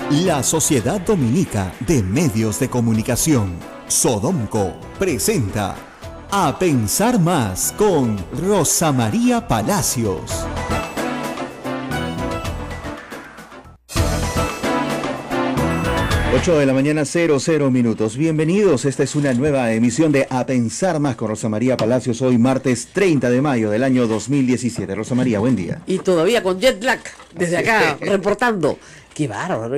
La Sociedad Dominica de Medios de Comunicación, Sodomco, presenta A Pensar Más con Rosa María Palacios. Ocho de la mañana, 00 minutos. Bienvenidos, esta es una nueva emisión de A Pensar Más con Rosa María Palacios, hoy martes 30 de mayo del año 2017. Rosa María, buen día. Y todavía con jet lag, desde acá, reportando. ¡Qué bárbaro!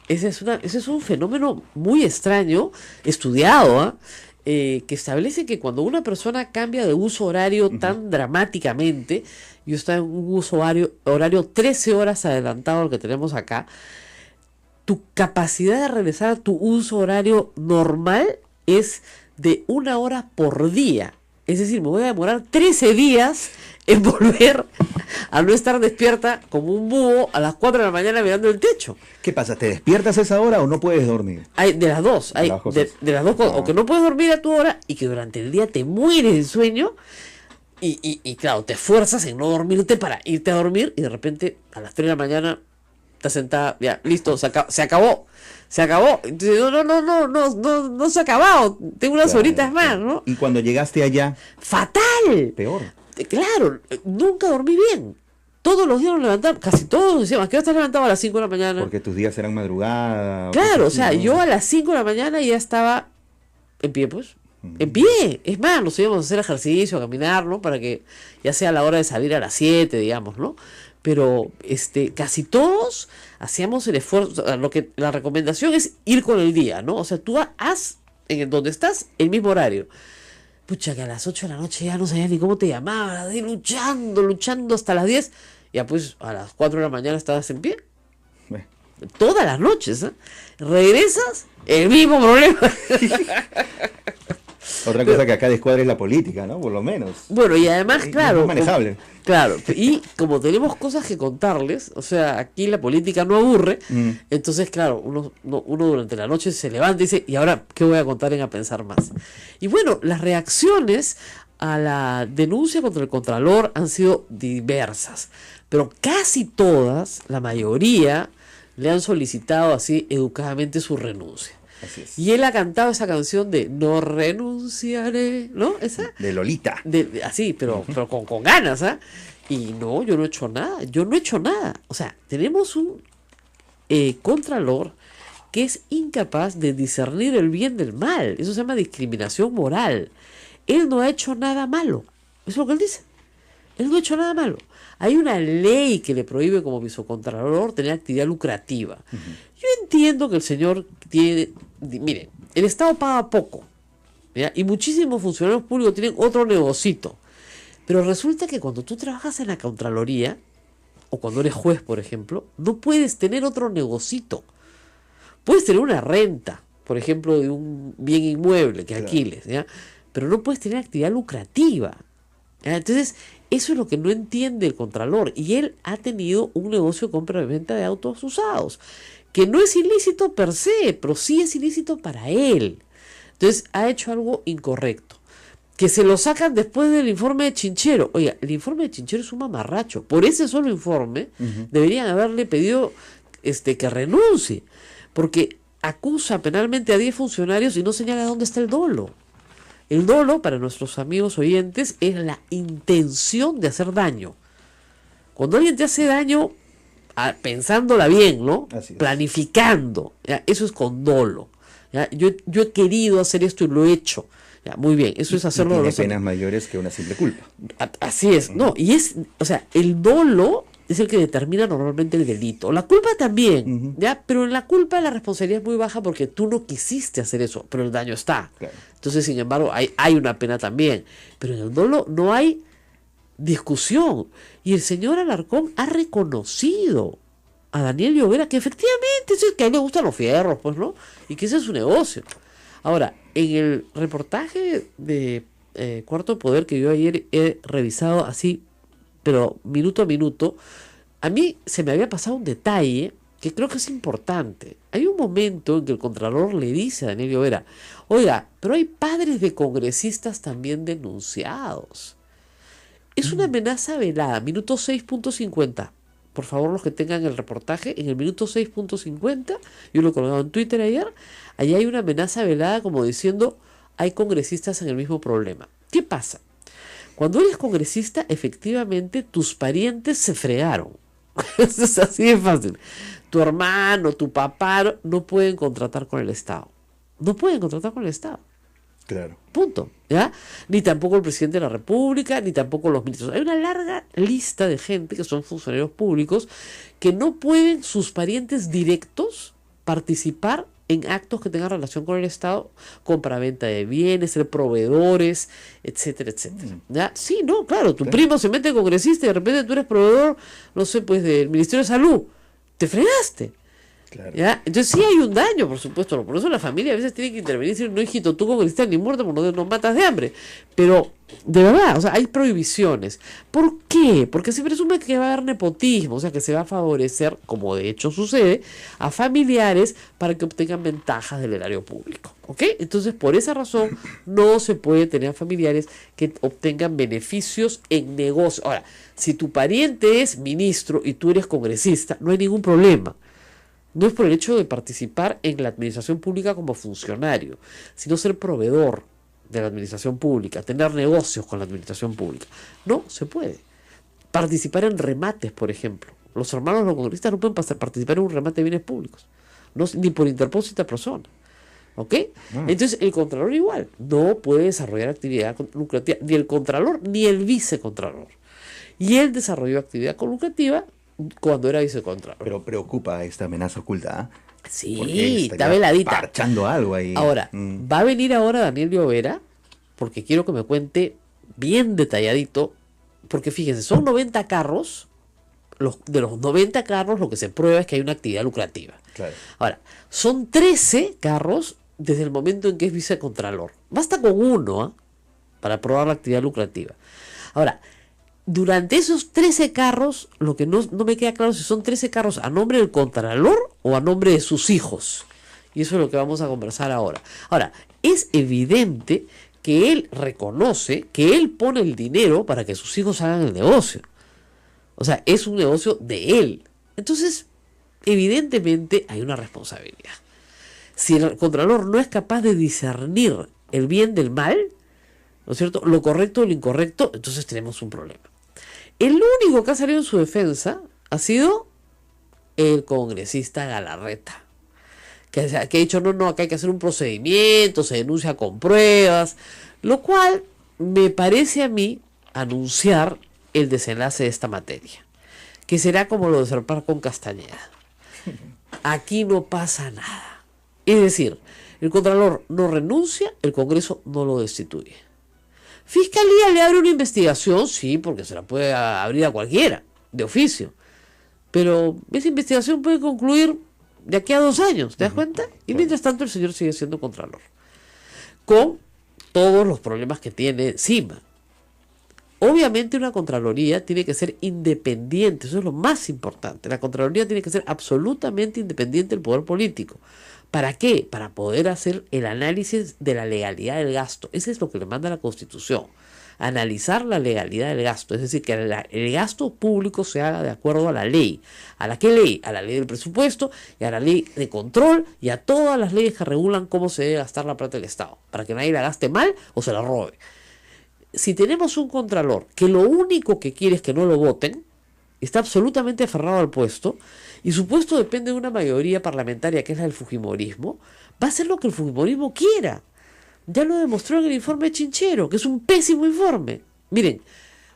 Ese es un fenómeno muy extraño, estudiado, que establece que cuando una persona cambia de uso horario tan dramáticamente, yo estaba en un uso horario 13 horas adelantado al que tenemos acá, tu capacidad de regresar a tu uso horario normal es de 1 hora por día. Es decir, me voy a demorar 13 días en volver a no estar despierta como un búho a las 4 de la mañana mirando el techo. ¿Qué pasa? ¿Te despiertas a esa hora o no puedes dormir? Hay de las dos. Hay de las dos cosas. O que no puedes dormir a tu hora y que durante el día te mueres de sueño. Y claro, te esfuerzas en no dormirte para irte a dormir y de repente a las 3 de la mañana estás sentada, ya, listo, se acabó. Entonces, no se ha acabado. Tengo unas horitas más, ¿no? Y cuando llegaste allá, ¡fatal! peor. Claro, nunca dormí bien. Todos los días nos levantamos, casi todos decíamos, ¿a qué hora estás levantado? A las 5 de la mañana. Porque tus días eran madrugada. Claro, o sea, yo a las 5 de la mañana ya estaba en pie, pues. En pie. Es más, nos íbamos a hacer ejercicio, a caminar, ¿no? Para que ya sea la hora de salir a las 7, digamos, ¿no? Pero casi todos hacíamos el esfuerzo. La recomendación es ir con el día, ¿no? O sea, tú haz en donde estás el mismo horario. Pucha, que a las 8 de la noche ya no sabías ni cómo te llamabas, ahí luchando hasta las 10. Ya pues a las 4 de la mañana estabas en pie. Todas las noches, ¿eh? Regresas, el mismo problema. Otra cosa que acá descuadra es la política, ¿no? Por lo menos. Bueno, y además, claro. Es manejable. Claro, y como tenemos cosas que contarles, o sea, aquí la política no aburre, entonces, claro, uno durante la noche se levanta y dice, ¿y ahora qué voy a contar en A Pensar Más? Y bueno, las reacciones a la denuncia contra el Contralor han sido diversas, pero casi todas, la mayoría, le han solicitado así educadamente su renuncia. Así es. Y él ha cantado esa canción de No renunciaré, ¿no? Esa. De Lolita. Así, pero con ganas, ¿ah? Y no, yo no he hecho nada. O sea, tenemos un contralor que es incapaz de discernir el bien del mal. Eso se llama discriminación moral. Él no ha hecho nada malo. Eso es lo que él dice. Él no ha hecho nada malo. Hay una ley que le prohíbe como vicecontralor tener actividad lucrativa. Yo entiendo que el señor tiene... Mire, el Estado paga poco, ¿ya? Y muchísimos funcionarios públicos tienen otro negocito. Pero resulta que cuando tú trabajas en la Contraloría, o cuando eres juez, por ejemplo, no puedes tener otro negocito. Puedes tener una renta, por ejemplo, de un bien inmueble que alquiles, ¿ya? Pero no puedes tener actividad lucrativa, ¿ya? Entonces, eso es lo que no entiende el Contralor. Y él ha tenido un negocio de compra y venta de autos usados, que no es ilícito per se, pero sí es ilícito para él. Entonces, ha hecho algo incorrecto. Que se lo sacan después del informe de Chinchero. Oiga, el informe de Chinchero es un mamarracho. Por ese solo informe, deberían haberle pedido que renuncie. Porque acusa penalmente a 10 funcionarios y no señala dónde está el dolo. El dolo, para nuestros amigos oyentes, es la intención de hacer daño. Cuando alguien te hace daño, pensándola bien, ¿no? Planificando, ¿ya? Eso es con dolo, ¿ya? Yo he querido hacer esto y lo he hecho, ¿ya? Muy bien, eso es hacerlo. Tiene penas mayores que una simple culpa. Así es, no, y o sea, el dolo es el que determina normalmente el delito. La culpa también, ¿ya? Pero en la culpa la responsabilidad es muy baja porque tú no quisiste hacer eso, pero el daño está. Claro. Entonces, sin embargo, hay una pena también. Pero en el dolo no hay discusión. Y el señor Alarcón ha reconocido a Daniel Llovera que efectivamente es que a él le gustan los fierros, pues, ¿no? Y que ese es su negocio. Ahora, en el reportaje de Cuarto Poder que yo ayer he revisado así, pero minuto a minuto, a mí se me había pasado un detalle que creo que es importante. Hay un momento en que el Contralor le dice a Daniel Llovera, oiga, pero hay padres de congresistas también denunciados. Es una amenaza velada, minuto 6.50. por favor, los que tengan el reportaje, en el minuto 6.50, yo lo he colgado en Twitter ayer, allí hay una amenaza velada como diciendo, hay congresistas en el mismo problema. ¿Qué pasa? Cuando eres congresista, efectivamente, tus parientes se fregaron. Eso es así de fácil. Tu hermano, tu papá, no pueden contratar con el Estado. No pueden contratar con el Estado. Claro. Punto. ¿Ya? Ni tampoco el presidente de la República, ni tampoco los ministros. Hay una larga lista de gente que son funcionarios públicos que no pueden sus parientes directos participar en actos que tengan relación con el Estado, compraventa de bienes, ser proveedores, etcétera, etcétera. ¿Ya? Sí, no, claro, tu primo se mete congresista y de repente tú eres proveedor, no sé, pues del Ministerio de Salud. Te fregaste. Claro. ¿Ya? Entonces sí hay un daño, por supuesto, ¿no? Por eso la familia a veces tiene que intervenir y decir, no, hijito, tú congresista ni muerto, porque no nos matas de hambre. Pero, de verdad, o sea, hay prohibiciones. ¿Por qué? Porque se presume que va a haber nepotismo, o sea, que se va a favorecer, como de hecho sucede, a familiares para que obtengan ventajas del erario público. ¿Ok? Entonces, por esa razón, no se puede tener familiares que obtengan beneficios en negocio. Ahora, si tu pariente es ministro y tú eres congresista, no hay ningún problema. No es por el hecho de participar en la administración pública como funcionario, sino ser proveedor de la administración pública, tener negocios con la administración pública. No se puede. Participar en remates, por ejemplo. Los hermanos los congresistas no pueden participar en un remate de bienes públicos, no, ni por interpósita persona. ¿Ok? Entonces el contralor igual no puede desarrollar actividad lucrativa, ni el contralor ni el vicecontralor. Y él desarrolló actividad lucrativa cuando era vicecontralor. Pero preocupa esta amenaza oculta. Sí, está veladita. Parchando algo ahí. Ahora, va a venir ahora Daniel Llovera, porque quiero que me cuente bien detalladito, porque fíjense, son 90 carros, de los 90 carros lo que se prueba es que hay una actividad lucrativa. Claro. Ahora, son 13 carros desde el momento en que es vicecontralor. Basta con uno, ¿eh?, para probar la actividad lucrativa. Ahora, durante esos 13 carros, lo que no me queda claro si son 13 carros a nombre del contralor o a nombre de sus hijos. Y eso es lo que vamos a conversar ahora. Ahora, es evidente que él reconoce que él pone el dinero para que sus hijos hagan el negocio. O sea, es un negocio de él. Entonces, evidentemente hay una responsabilidad. Si el contralor no es capaz de discernir el bien del mal, ¿no es cierto?, lo correcto o lo incorrecto, entonces tenemos un problema. El único que ha salido en su defensa ha sido el congresista Galarreta, que ha dicho, no, acá hay que hacer un procedimiento, se denuncia con pruebas, lo cual me parece a mí anunciar el desenlace de esta materia, que será como lo de Serpar con Castañeda. Aquí no pasa nada. Es decir, el contralor no renuncia, el Congreso no lo destituye. Fiscalía le abre una investigación, sí, porque se la puede abrir a cualquiera, de oficio. Pero esa investigación puede concluir de aquí a 2 años, ¿te das cuenta? Y mientras tanto el señor sigue siendo contralor, con todos los problemas que tiene encima. Obviamente una Contraloría tiene que ser independiente, eso es lo más importante. La Contraloría tiene que ser absolutamente independiente del poder político. ¿Para qué? Para poder hacer el análisis de la legalidad del gasto. Eso es lo que le manda la Constitución. Analizar la legalidad del gasto. Es decir, que el gasto público se haga de acuerdo a la ley. ¿A la qué ley? A la ley del presupuesto y a la ley de control y a todas las leyes que regulan cómo se debe gastar la plata del Estado. Para que nadie la gaste mal o se la robe. Si tenemos un contralor que lo único que quiere es que no lo voten, está absolutamente aferrado al puesto, y su puesto depende de una mayoría parlamentaria que es la del fujimorismo, va a hacer lo que el fujimorismo quiera. Ya lo demostró en el informe Chinchero, que es un pésimo informe. Miren,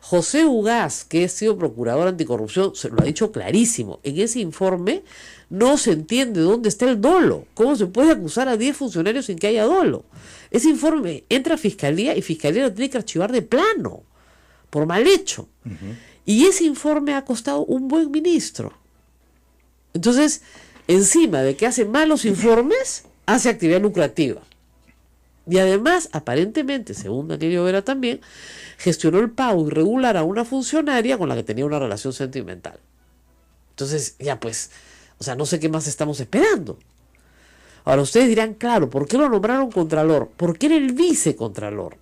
José Ugaz, que ha sido procurador anticorrupción, se lo ha dicho clarísimo. En ese informe no se entiende dónde está el dolo. ¿Cómo se puede acusar a 10 funcionarios sin que haya dolo? Ese informe entra a Fiscalía y Fiscalía lo tiene que archivar de plano, por mal hecho. Y ese informe ha costado un buen ministro. Entonces, encima de que hace malos informes, hace actividad lucrativa. Y además, aparentemente, según Daniel Llovera también, gestionó el pago irregular a una funcionaria con la que tenía una relación sentimental. Entonces, ya pues, o sea, no sé qué más estamos esperando. Ahora, ustedes dirán, claro, ¿por qué lo nombraron contralor? Porque era el vicecontralor.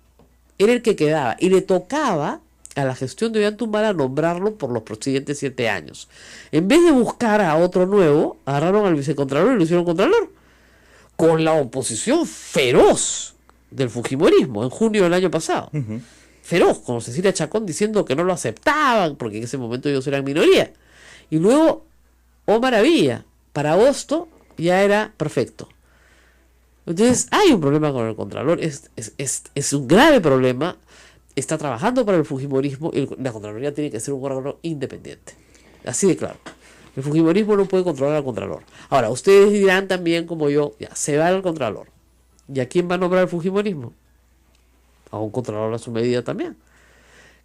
Era el que quedaba. Y le tocaba a la gestión de Ollantumala nombrarlo por los siguientes 7 años. En vez de buscar a otro nuevo, agarraron al vicecontralor y lo hicieron contralor. Con la oposición feroz del fujimorismo en junio del año pasado. Feroz, con Cecilia Chacón diciendo que no lo aceptaban, porque en ese momento ellos eran minoría. Y luego, oh maravilla, para agosto ya era perfecto. Entonces hay un problema con el Contralor, es un grave problema, está trabajando para el fujimorismo y la Contraloría tiene que ser un órgano independiente. Así de claro. El fujimorismo no puede controlar al Contralor. Ahora, ustedes dirán también, como yo, ya, se va al Contralor. ¿Y a quién va a nombrar el fujimorismo? A un Contralor a su medida también.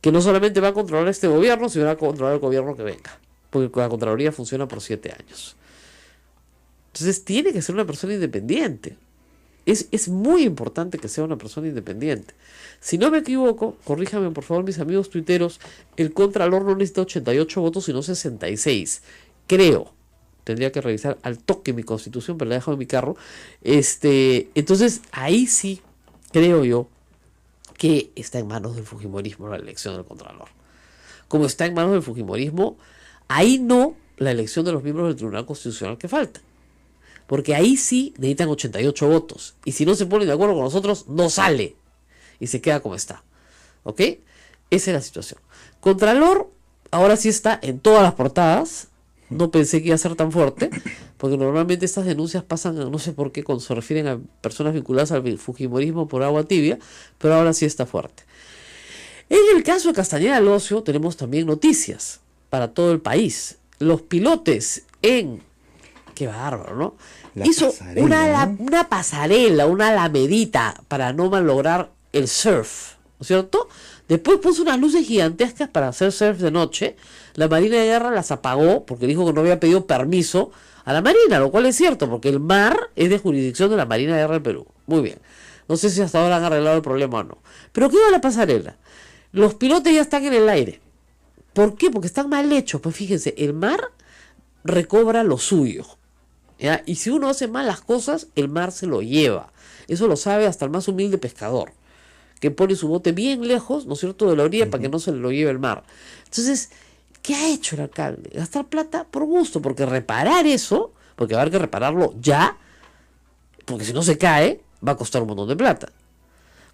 Que no solamente va a controlar este gobierno, sino va a controlar el gobierno que venga. Porque la Contraloría funciona por 7 años. Entonces tiene que ser una persona independiente. Es muy importante que sea una persona independiente. Si no me equivoco, corríjame por favor mis amigos tuiteros, el Contralor no necesita 88 votos sino 66. Creo. Tendría que revisar al toque mi constitución, pero la dejo en mi carro. Entonces ahí sí creo yo que está en manos del fujimorismo la elección del Contralor. Como está en manos del fujimorismo, ahí no la elección de los miembros del Tribunal Constitucional que falta. Porque ahí sí necesitan 88 votos. Y si no se ponen de acuerdo con nosotros, no sale. Y se queda como está. ¿Ok? Esa es la situación. Contralor, ahora sí está en todas las portadas. No pensé que iba a ser tan fuerte. Porque normalmente estas denuncias pasan, no sé por qué, cuando se refieren a personas vinculadas al fujimorismo por agua tibia. Pero ahora sí está fuerte. En el caso de Castañeda del Ocio, tenemos también noticias para todo el país. Los pilotes en... Qué bárbaro, ¿no? Hizo una pasarela, una alamedita para no malograr el surf, ¿no es cierto? Después puso unas luces gigantescas para hacer surf de noche. La Marina de Guerra las apagó porque dijo que no había pedido permiso a la Marina, lo cual es cierto, porque el mar es de jurisdicción de la Marina de Guerra del Perú. Muy bien. No sé si hasta ahora han arreglado el problema o no. Pero ¿qué iba la pasarela? Los pilotes ya están en el aire. ¿Por qué? Porque están mal hechos. Pues fíjense, el mar recobra lo suyo. ¿Ya? Y si uno hace mal las cosas, el mar se lo lleva. Eso lo sabe hasta el más humilde pescador, que pone su bote bien lejos, ¿no es cierto?, de la orilla para que no se lo lleve el mar. Entonces, ¿qué ha hecho el alcalde? Gastar plata por gusto, porque reparar eso, porque va a haber que repararlo ya, porque si no se cae, va a costar un montón de plata.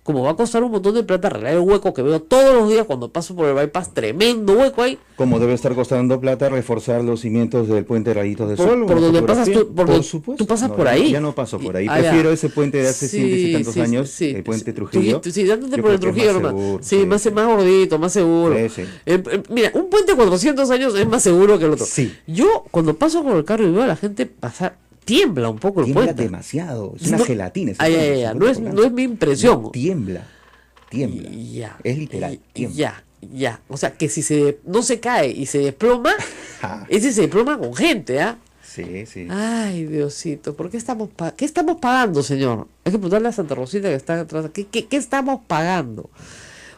Como va a costar un montón de plata arreglar el hueco que veo todos los días cuando paso por el bypass, tremendo hueco ahí. Como debe estar costando plata reforzar los cimientos del puente Rayitos de Sol. Por donde pasas tú, por supuesto. Tú pasas por ahí. Ya no paso por ahí. Prefiero ese puente de hace 100 y tantos años, el puente Trujillo. Sí, dándote por el Trujillo nomás. Sí, más gordito, más seguro. Mira, un puente de 400 años es más seguro que el otro. Sí. Yo, cuando paso con el carro y veo a la gente pasar, tiembla un poco el puente. Tiembla demasiado, es una gelatina. No es mi impresión. No, tiembla. Ya, es literal, tiembla. Ya. O sea, que si no se cae y se desploma, ese se desploma con gente, ¿ah? Sí. Ay, Diosito, ¿por qué estamos pagando, señor? Hay que preguntarle a Santa Rosita que está atrás. ¿Qué estamos pagando?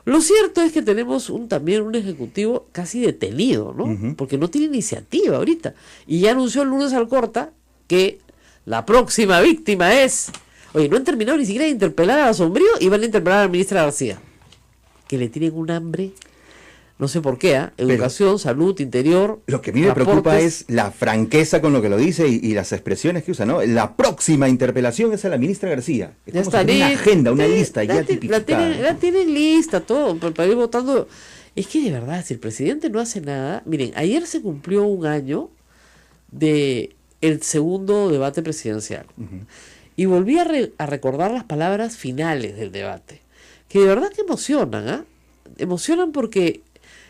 Lo cierto es que tenemos también un ejecutivo casi detenido, ¿no? Porque no tiene iniciativa ahorita. Y ya anunció el lunes Alcorta que la próxima víctima es... Oye, no han terminado ni siquiera de interpelar a Sombrío y van a interpelar a la ministra García. Que le tienen un hambre, no sé por qué, educación, salud, interior. Lo que a mí me preocupa es la franqueza con lo que lo dice y las expresiones que usa, ¿no? La próxima interpelación es a la ministra García. Ya está, una agenda, una lista ya tipificada. La tienen lista, todo, para ir votando. Es que de verdad, si el presidente no hace nada... Miren, ayer se cumplió un año de el segundo debate presidencial. Y volví a recordar las palabras finales del debate, que de verdad que emocionan, ¿ah? Emocionan porque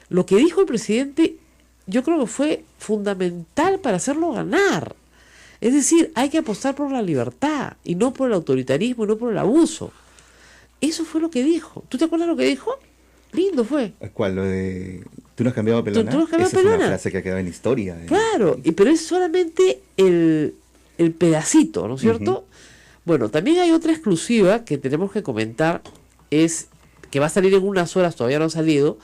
lo que dijo el presidente yo creo que fue fundamental para hacerlo ganar. Es decir, hay que apostar por la libertad y no por el autoritarismo y no por el abuso. Eso fue lo que dijo. ¿Tú te acuerdas lo que dijo? Lindo fue. ¿Cuál? Lo de... ¿Tú no has cambiado pelona? ¿Tú no has cambiado Esa pelona? Es una frase que ha quedado en historia. Claro, pero es solamente el pedacito, ¿no es cierto? Bueno, también hay otra exclusiva que tenemos que comentar, es que va a salir en unas horas, todavía no ha salido,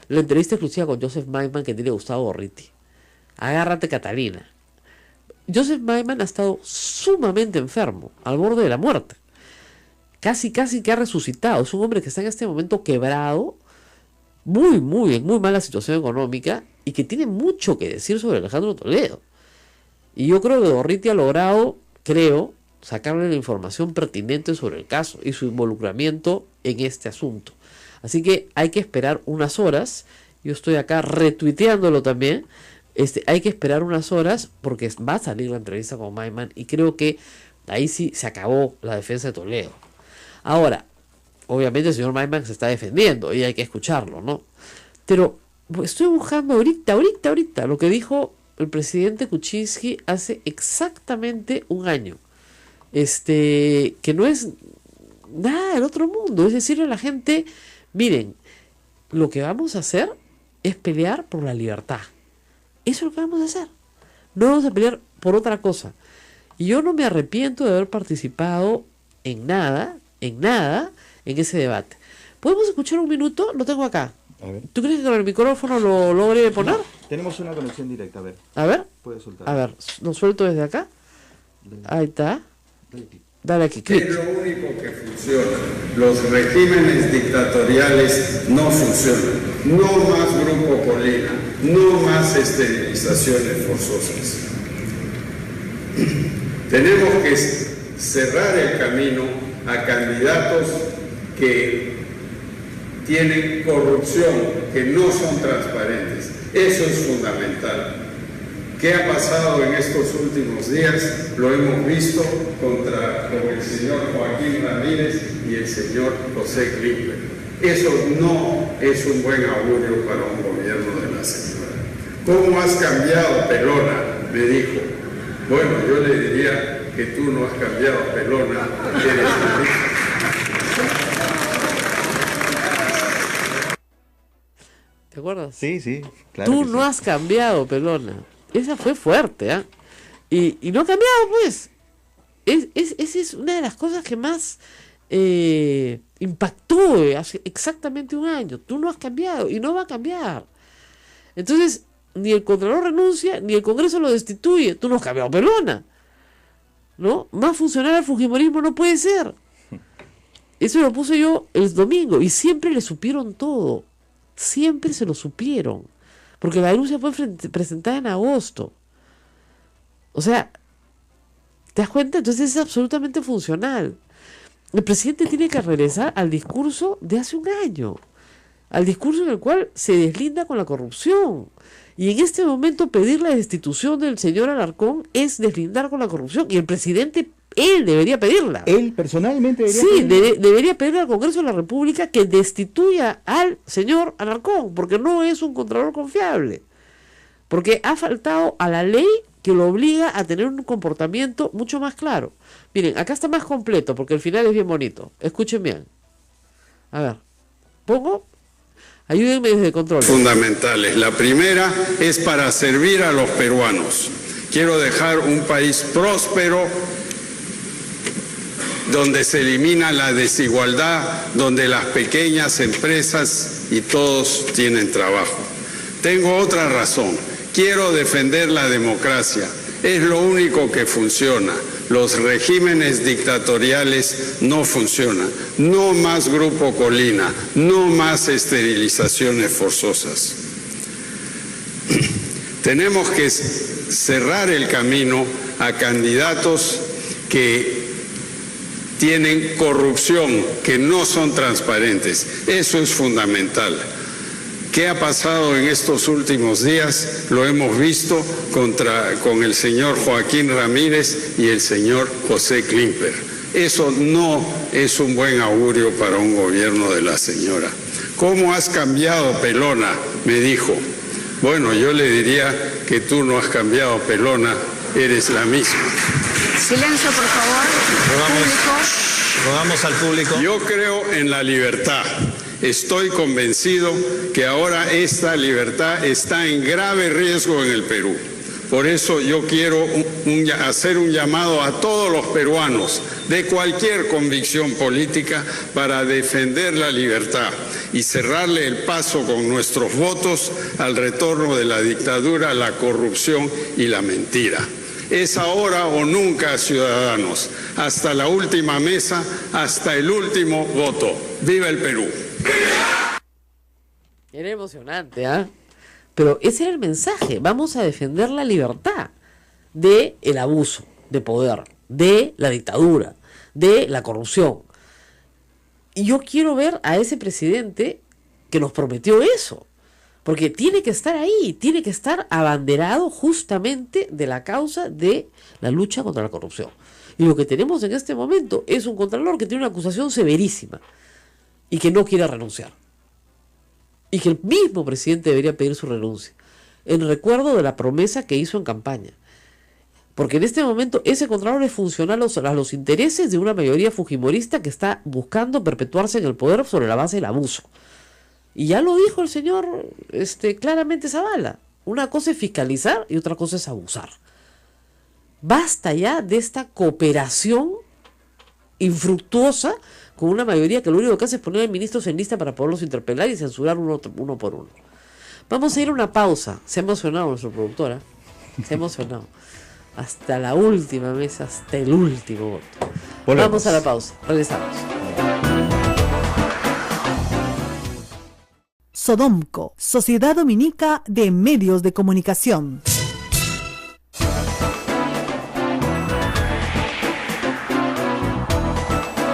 la entrevista exclusiva con Joseph Maiman que tiene Gustavo Gorriti. Agárrate, Catalina. Joseph Maiman ha estado sumamente enfermo, al borde de la muerte. Casi que ha resucitado. Es un hombre que está en este momento quebrado, en muy mala situación económica y que tiene mucho que decir sobre Alejandro Toledo. Y yo creo que Dorriti ha logrado, sacarle la información pertinente sobre el caso y su involucramiento en este asunto. Así que hay que esperar unas horas. Yo estoy acá retuiteándolo también. Hay que esperar unas horas porque va a salir la entrevista con Maiman y creo que ahí sí se acabó la defensa de Toledo. Ahora, obviamente el señor Maiman se está defendiendo y hay que escucharlo, ¿no? Pero estoy buscando ahorita lo que dijo el presidente Kuczynski hace exactamente un año. Que no es nada del otro mundo. Es decirle a la gente, miren, lo que vamos a hacer es pelear por la libertad. Eso es lo que vamos a hacer. No vamos a pelear por otra cosa. Y yo no me arrepiento de haber participado en nada, en ese debate. ¿Podemos escuchar un minuto? Lo tengo acá. A ver. ¿Tú crees que con el micrófono lo logre poner? No, tenemos una conexión directa, a ver. A ver. Puedes soltar. A ver, lo suelto desde acá. Ahí está. Dale aquí, clic. Es lo único que funciona. Los regímenes dictatoriales no funcionan. No más Grupo Colina, no más esterilizaciones forzosas. Tenemos que cerrar el camino a candidatos que tienen corrupción, que no son transparentes. Eso es fundamental. ¿Qué ha pasado en estos últimos días? Lo hemos visto con el señor Joaquín Ramírez y el señor José Klimper. Eso no es un buen augurio para un gobierno de la señora. ¿Cómo has cambiado, Pelona?, me dijo. Bueno, yo le diría que tú no has cambiado, Pelona, eres la misma. ¿Te acuerdas? Sí, claro. Tú no has cambiado, Pelona. Esa fue fuerte, ¿ah? Y no ha cambiado, pues. Esa es una de las cosas que más impactó hace exactamente un año. Tú no has cambiado y no va a cambiar. Entonces, ni el Contralor renuncia, ni el Congreso lo destituye. Tú no has cambiado, Pelona. ¿No? Más funcional al fujimorismo no puede ser. Eso lo puse yo el domingo y siempre le supieron todo. Siempre se lo supieron. Porque la denuncia fue presentada en agosto. O sea, ¿te das cuenta? Entonces es absolutamente funcional. El presidente tiene que regresar al discurso de hace un año. Al discurso en el cual se deslinda con la corrupción. Y en este momento pedir la destitución del señor Alarcón es deslindar con la corrupción. Y el presidente, él debería pedirla. Él personalmente debería pedirla. Sí, debería pedirle al Congreso de la República que destituya al señor Alarcón, porque no es un contralor confiable. Porque ha faltado a la ley que lo obliga a tener un comportamiento mucho más claro. Miren, acá está más completo, porque el final es bien bonito. Escuchen bien. A ver, pongo... Ayúdenme desde control. Fundamentales. La primera es para servir a los peruanos. Quiero dejar un país próspero, donde se elimina la desigualdad, donde las pequeñas empresas y todos tienen trabajo. Tengo otra razón. Quiero defender la democracia. Es lo único que funciona. Los regímenes dictatoriales no funcionan. No más Grupo Colina, no más esterilizaciones forzosas. Tenemos que cerrar el camino a candidatos que tienen corrupción, que no son transparentes. Eso es fundamental. ¿Qué ha pasado en estos últimos días? Lo hemos visto con el señor Joaquín Ramírez y el señor José Klimper. Eso no es un buen augurio para un gobierno de la señora. ¿Cómo has cambiado, Pelona?, me dijo. Bueno, yo le diría que tú no has cambiado, Pelona, eres la misma. Silencio, por favor. Rogamos al público. Yo creo en la libertad. Estoy convencido que ahora esta libertad está en grave riesgo en el Perú. Por eso yo quiero hacer un llamado a todos los peruanos de cualquier convicción política para defender la libertad y cerrarle el paso con nuestros votos al retorno de la dictadura, la corrupción y la mentira. Es ahora o nunca, ciudadanos, hasta la última mesa, hasta el último voto. ¡Viva el Perú! Era emocionante, ¿ah? Pero ese era el mensaje. Vamos a defender la libertad de el abuso de poder, de la dictadura, de la corrupción. Y yo quiero ver a ese presidente que nos prometió eso. Porque tiene que estar ahí, tiene que estar abanderado justamente de la causa de la lucha contra la corrupción. Y lo que tenemos en este momento es un contralor que tiene una acusación severísima y que no quiere renunciar. Y que el mismo presidente debería pedir su renuncia, en recuerdo de la promesa que hizo en campaña. Porque en este momento ese contralor es funcional a los intereses de una mayoría fujimorista que está buscando perpetuarse en el poder sobre la base del abuso. Y ya lo dijo el señor claramente Zavala. Una cosa es fiscalizar y otra cosa es abusar. Basta ya de esta cooperación infructuosa con una mayoría que lo único que hace es poner a ministros en lista para poderlos interpelar y censurar uno por uno. Vamos a ir a una pausa. Se ha emocionado nuestra productora. Se ha emocionado. Hasta la última mesa, hasta el último voto. Volvemos. Vamos a la pausa. Regresamos. Sodomco, Sociedad Dominica de Medios de Comunicación.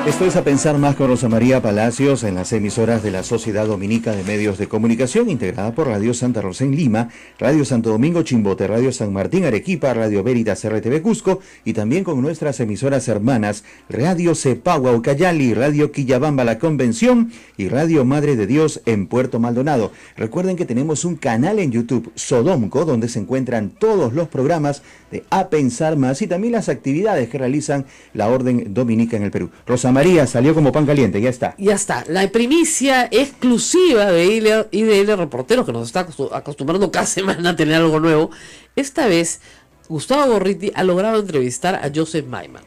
Esto es A Pensar Más con Rosa María Palacios en las emisoras de la Sociedad Dominica de Medios de Comunicación, integrada por Radio Santa Rosa en Lima, Radio Santo Domingo Chimbote, Radio San Martín Arequipa, Radio Veritas RTV Cusco y también con nuestras emisoras hermanas Radio Cepagua Ucayali, Radio Quillabamba La Convención y Radio Madre de Dios en Puerto Maldonado. Recuerden que tenemos un canal en YouTube, Sodomco, donde se encuentran todos los programas de A Pensar Más y también las actividades que realizan la Orden Dominica en el Perú. Rosa María salió como pan caliente, ya está. Ya está, la primicia exclusiva de IDL Reporteros, que nos está acostumbrando cada semana a tener algo nuevo. Esta vez, Gustavo Gorriti ha logrado entrevistar a Joseph Maiman,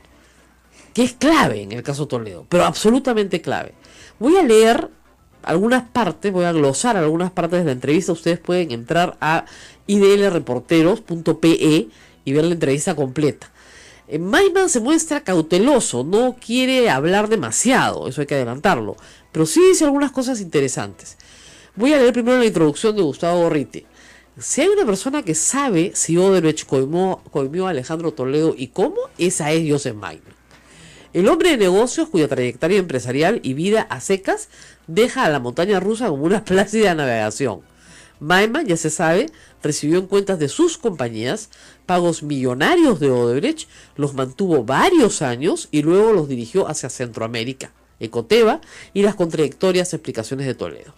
que es clave en el caso Toledo, pero absolutamente clave. Voy a leer algunas partes, voy a glosar algunas partes de la entrevista. Ustedes pueden entrar a idlreporteros.pe y ver la entrevista completa. Maiman se muestra cauteloso, no quiere hablar demasiado, eso hay que adelantarlo, pero sí dice algunas cosas interesantes. Voy a leer primero la introducción de Gustavo Gorriti. Si hay una persona que sabe si Odebrecht coimió a Alejandro Toledo y cómo, esa es Joseph Maiman. El hombre de negocios cuya trayectoria empresarial y vida a secas deja a la montaña rusa como una plácida navegación. Maiman, ya se sabe, recibió en cuentas de sus compañías pagos millonarios de Odebrecht, los mantuvo varios años y luego los dirigió hacia Centroamérica, Ecoteva y las contradictorias explicaciones de Toledo.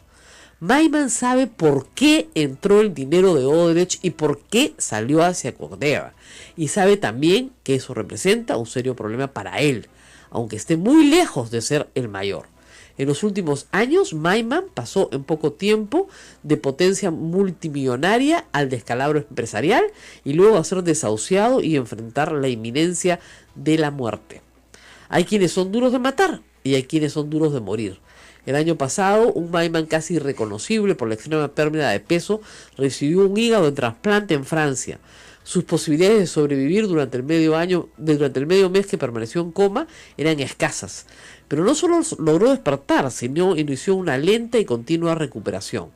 Maiman sabe por qué entró el dinero de Odebrecht y por qué salió hacia Ecoteva, y sabe también que eso representa un serio problema para él, aunque esté muy lejos de ser el mayor. En los últimos años, Maiman pasó en poco tiempo de potencia multimillonaria al descalabro empresarial y luego a ser desahuciado y enfrentar la inminencia de la muerte. Hay quienes son duros de matar y hay quienes son duros de morir. El año pasado, un Maiman casi irreconocible por la extrema pérdida de peso recibió un hígado de trasplante en Francia. Sus posibilidades de sobrevivir durante el medio mes que permaneció en coma eran escasas. Pero no solo logró despertar, sino inició una lenta y continua recuperación.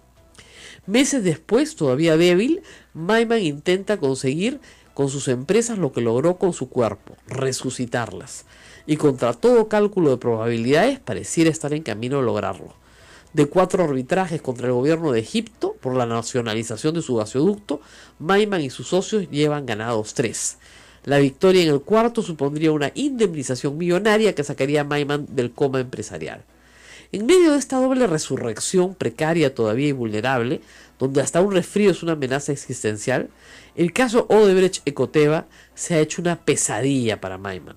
Meses después, todavía débil, Maiman intenta conseguir con sus empresas lo que logró con su cuerpo, resucitarlas. Y contra todo cálculo de probabilidades, pareciera estar en camino a lograrlo. De 4 arbitrajes contra el gobierno de Egipto por la nacionalización de su gasoducto, Maiman y sus socios llevan ganados 3. La victoria en el cuarto supondría una indemnización millonaria que sacaría a Maiman del coma empresarial. En medio de esta doble resurrección precaria todavía y vulnerable, donde hasta un resfrío es una amenaza existencial, el caso Odebrecht-Ecoteva se ha hecho una pesadilla para Maiman.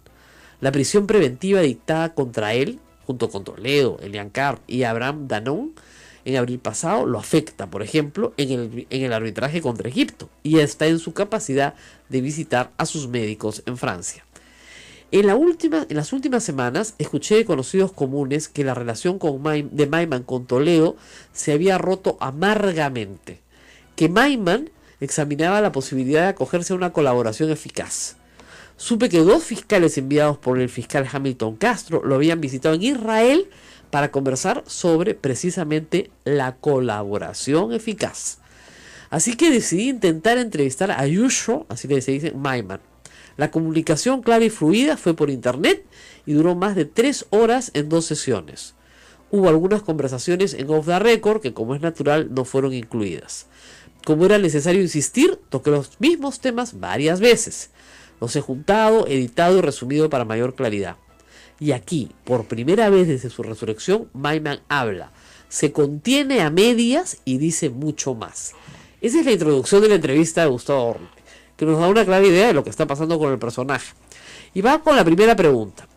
La prisión preventiva dictada contra él, junto con Toledo, Elian Carr y Abraham Danon, en abril pasado, lo afecta, por ejemplo, en el arbitraje contra Egipto, y está en su capacidad de visitar a sus médicos en Francia. En las últimas semanas, escuché de conocidos comunes que la relación de Maiman con Toledo se había roto amargamente, que Maiman examinaba la posibilidad de acogerse a una colaboración eficaz. Supe que 2 fiscales enviados por el fiscal Hamilton Castro lo habían visitado en Israel para conversar sobre precisamente la colaboración eficaz. Así que decidí intentar entrevistar a Yusho, así que se dice Maiman. La comunicación clara y fluida fue por internet y duró más de 3 horas en 2 sesiones. Hubo algunas conversaciones en off the record que, como es natural, no fueron incluidas. Como era necesario insistir, toqué los mismos temas varias veces. Los he juntado, editado y resumido para mayor claridad. Y aquí, por primera vez desde su resurrección, Maiman habla, se contiene a medias y dice mucho más. Esa es la introducción de la entrevista de Gustavo Orriti, que nos da una clara idea de lo que está pasando con el personaje. Y va con la primera pregunta.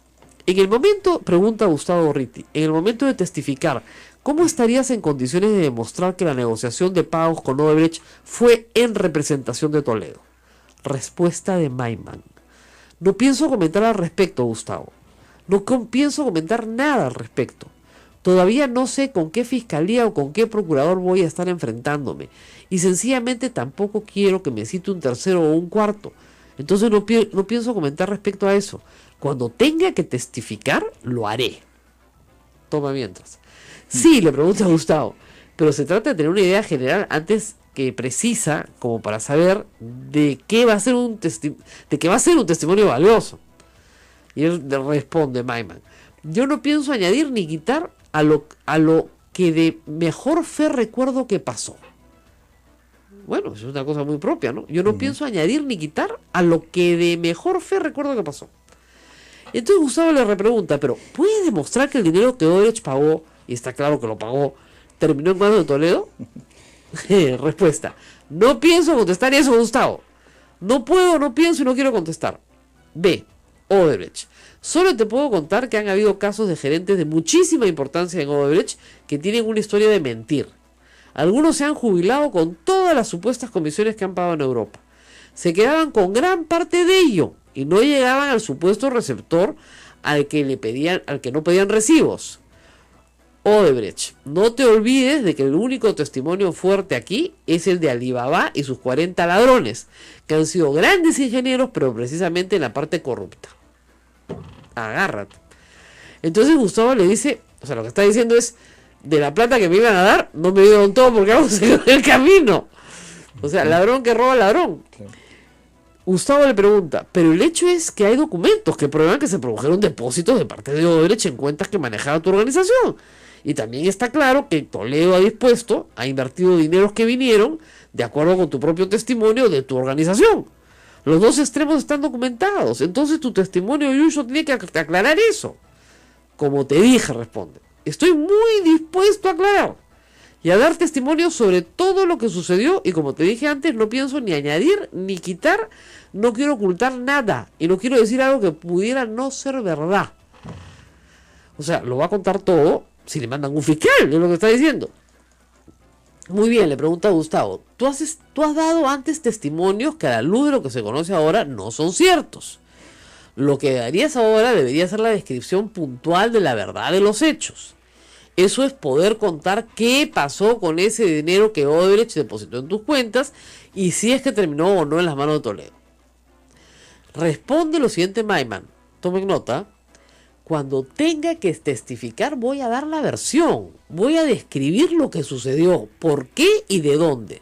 En el momento, pregunta Gustavo Orriti, en el momento de testificar, ¿cómo estarías en condiciones de demostrar que la negociación de pagos con Odebrecht fue en representación de Toledo? Respuesta de Maiman. No pienso comentar al respecto, Gustavo. No pienso comentar nada al respecto. Todavía no sé con qué fiscalía o con qué procurador voy a estar enfrentándome. Y sencillamente tampoco quiero que me cite un tercero o un cuarto. Entonces no pienso comentar respecto a eso. Cuando tenga que testificar, lo haré. Toma mientras. Sí, le pregunta a Gustavo, pero se trata de tener una idea general antes que precisa, como para saber de qué va a ser un testimonio valioso. Y él le responde, Maiman, yo no pienso añadir ni quitar a lo que de mejor fe recuerdo que pasó. Bueno, es una cosa muy propia, ¿no? Yo no pienso añadir ni quitar a lo que de mejor fe recuerdo que pasó. Entonces Gustavo le repregunta, pero ¿puede demostrar que el dinero que Odebrecht pagó, y está claro que lo pagó, terminó en manos de Toledo? Respuesta, no pienso contestar eso, Gustavo. No puedo, no pienso y no quiero contestar. B. Odebrecht. Solo te puedo contar que han habido casos de gerentes de muchísima importancia en Odebrecht que tienen una historia de mentir. Algunos se han jubilado con todas las supuestas comisiones que han pagado en Europa. Se quedaban con gran parte de ello y no llegaban al supuesto receptor al que no pedían recibos. Odebrecht, no te olvides de que el único testimonio fuerte aquí es el de Alibaba y sus 40 ladrones, que han sido grandes ingenieros, pero precisamente en la parte corrupta. Agárrate. Entonces Gustavo le dice, o sea, lo que está diciendo es, de la plata que me iban a dar, no me dieron todo porque algo se quedó en el camino. O sea, ladrón que roba ladrón. Claro. Gustavo le pregunta, pero el hecho es que hay documentos que prueban que se produjeron depósitos de parte de Odebrecht en cuentas que manejaba tu organización. Y también está claro que Toledo ha invertido dineros que vinieron de acuerdo con tu propio testimonio de tu organización. Los dos extremos están documentados. Entonces tu testimonio, Yuyo, tiene que aclarar eso. Como te dije, responde. Estoy muy dispuesto a aclarar y a dar testimonio sobre todo lo que sucedió. Y como te dije antes, no pienso ni añadir ni quitar. No quiero ocultar nada. Y no quiero decir algo que pudiera no ser verdad. O sea, lo va a contar todo si le mandan un fiscal, es lo que está diciendo. Muy bien, le pregunta a Gustavo, tú has dado antes testimonios que a la luz de lo que se conoce ahora no son ciertos. Lo que darías ahora debería ser la descripción puntual de la verdad de los hechos. Eso es poder contar qué pasó con ese dinero que Odebrecht depositó en tus cuentas y si es que terminó o no en las manos de Toledo. Responde lo siguiente Maiman, tomen nota. Cuando tenga que testificar voy a dar la versión, voy a describir lo que sucedió, por qué y de dónde.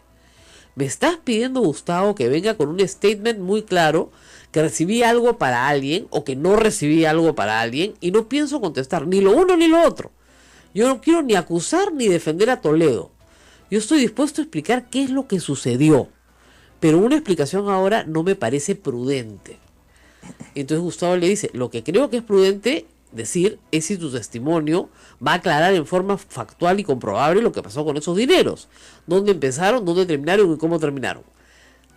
Me estás pidiendo, Gustavo, que venga con un statement muy claro, que recibí algo para alguien o que no recibí algo para alguien y no pienso contestar ni lo uno ni lo otro. Yo no quiero ni acusar ni defender a Toledo. Yo estoy dispuesto a explicar qué es lo que sucedió, pero una explicación ahora no me parece prudente. Entonces Gustavo le dice, lo que creo que es prudente decir es si tu testimonio va a aclarar en forma factual y comprobable lo que pasó con esos dineros, dónde empezaron, dónde terminaron y cómo terminaron.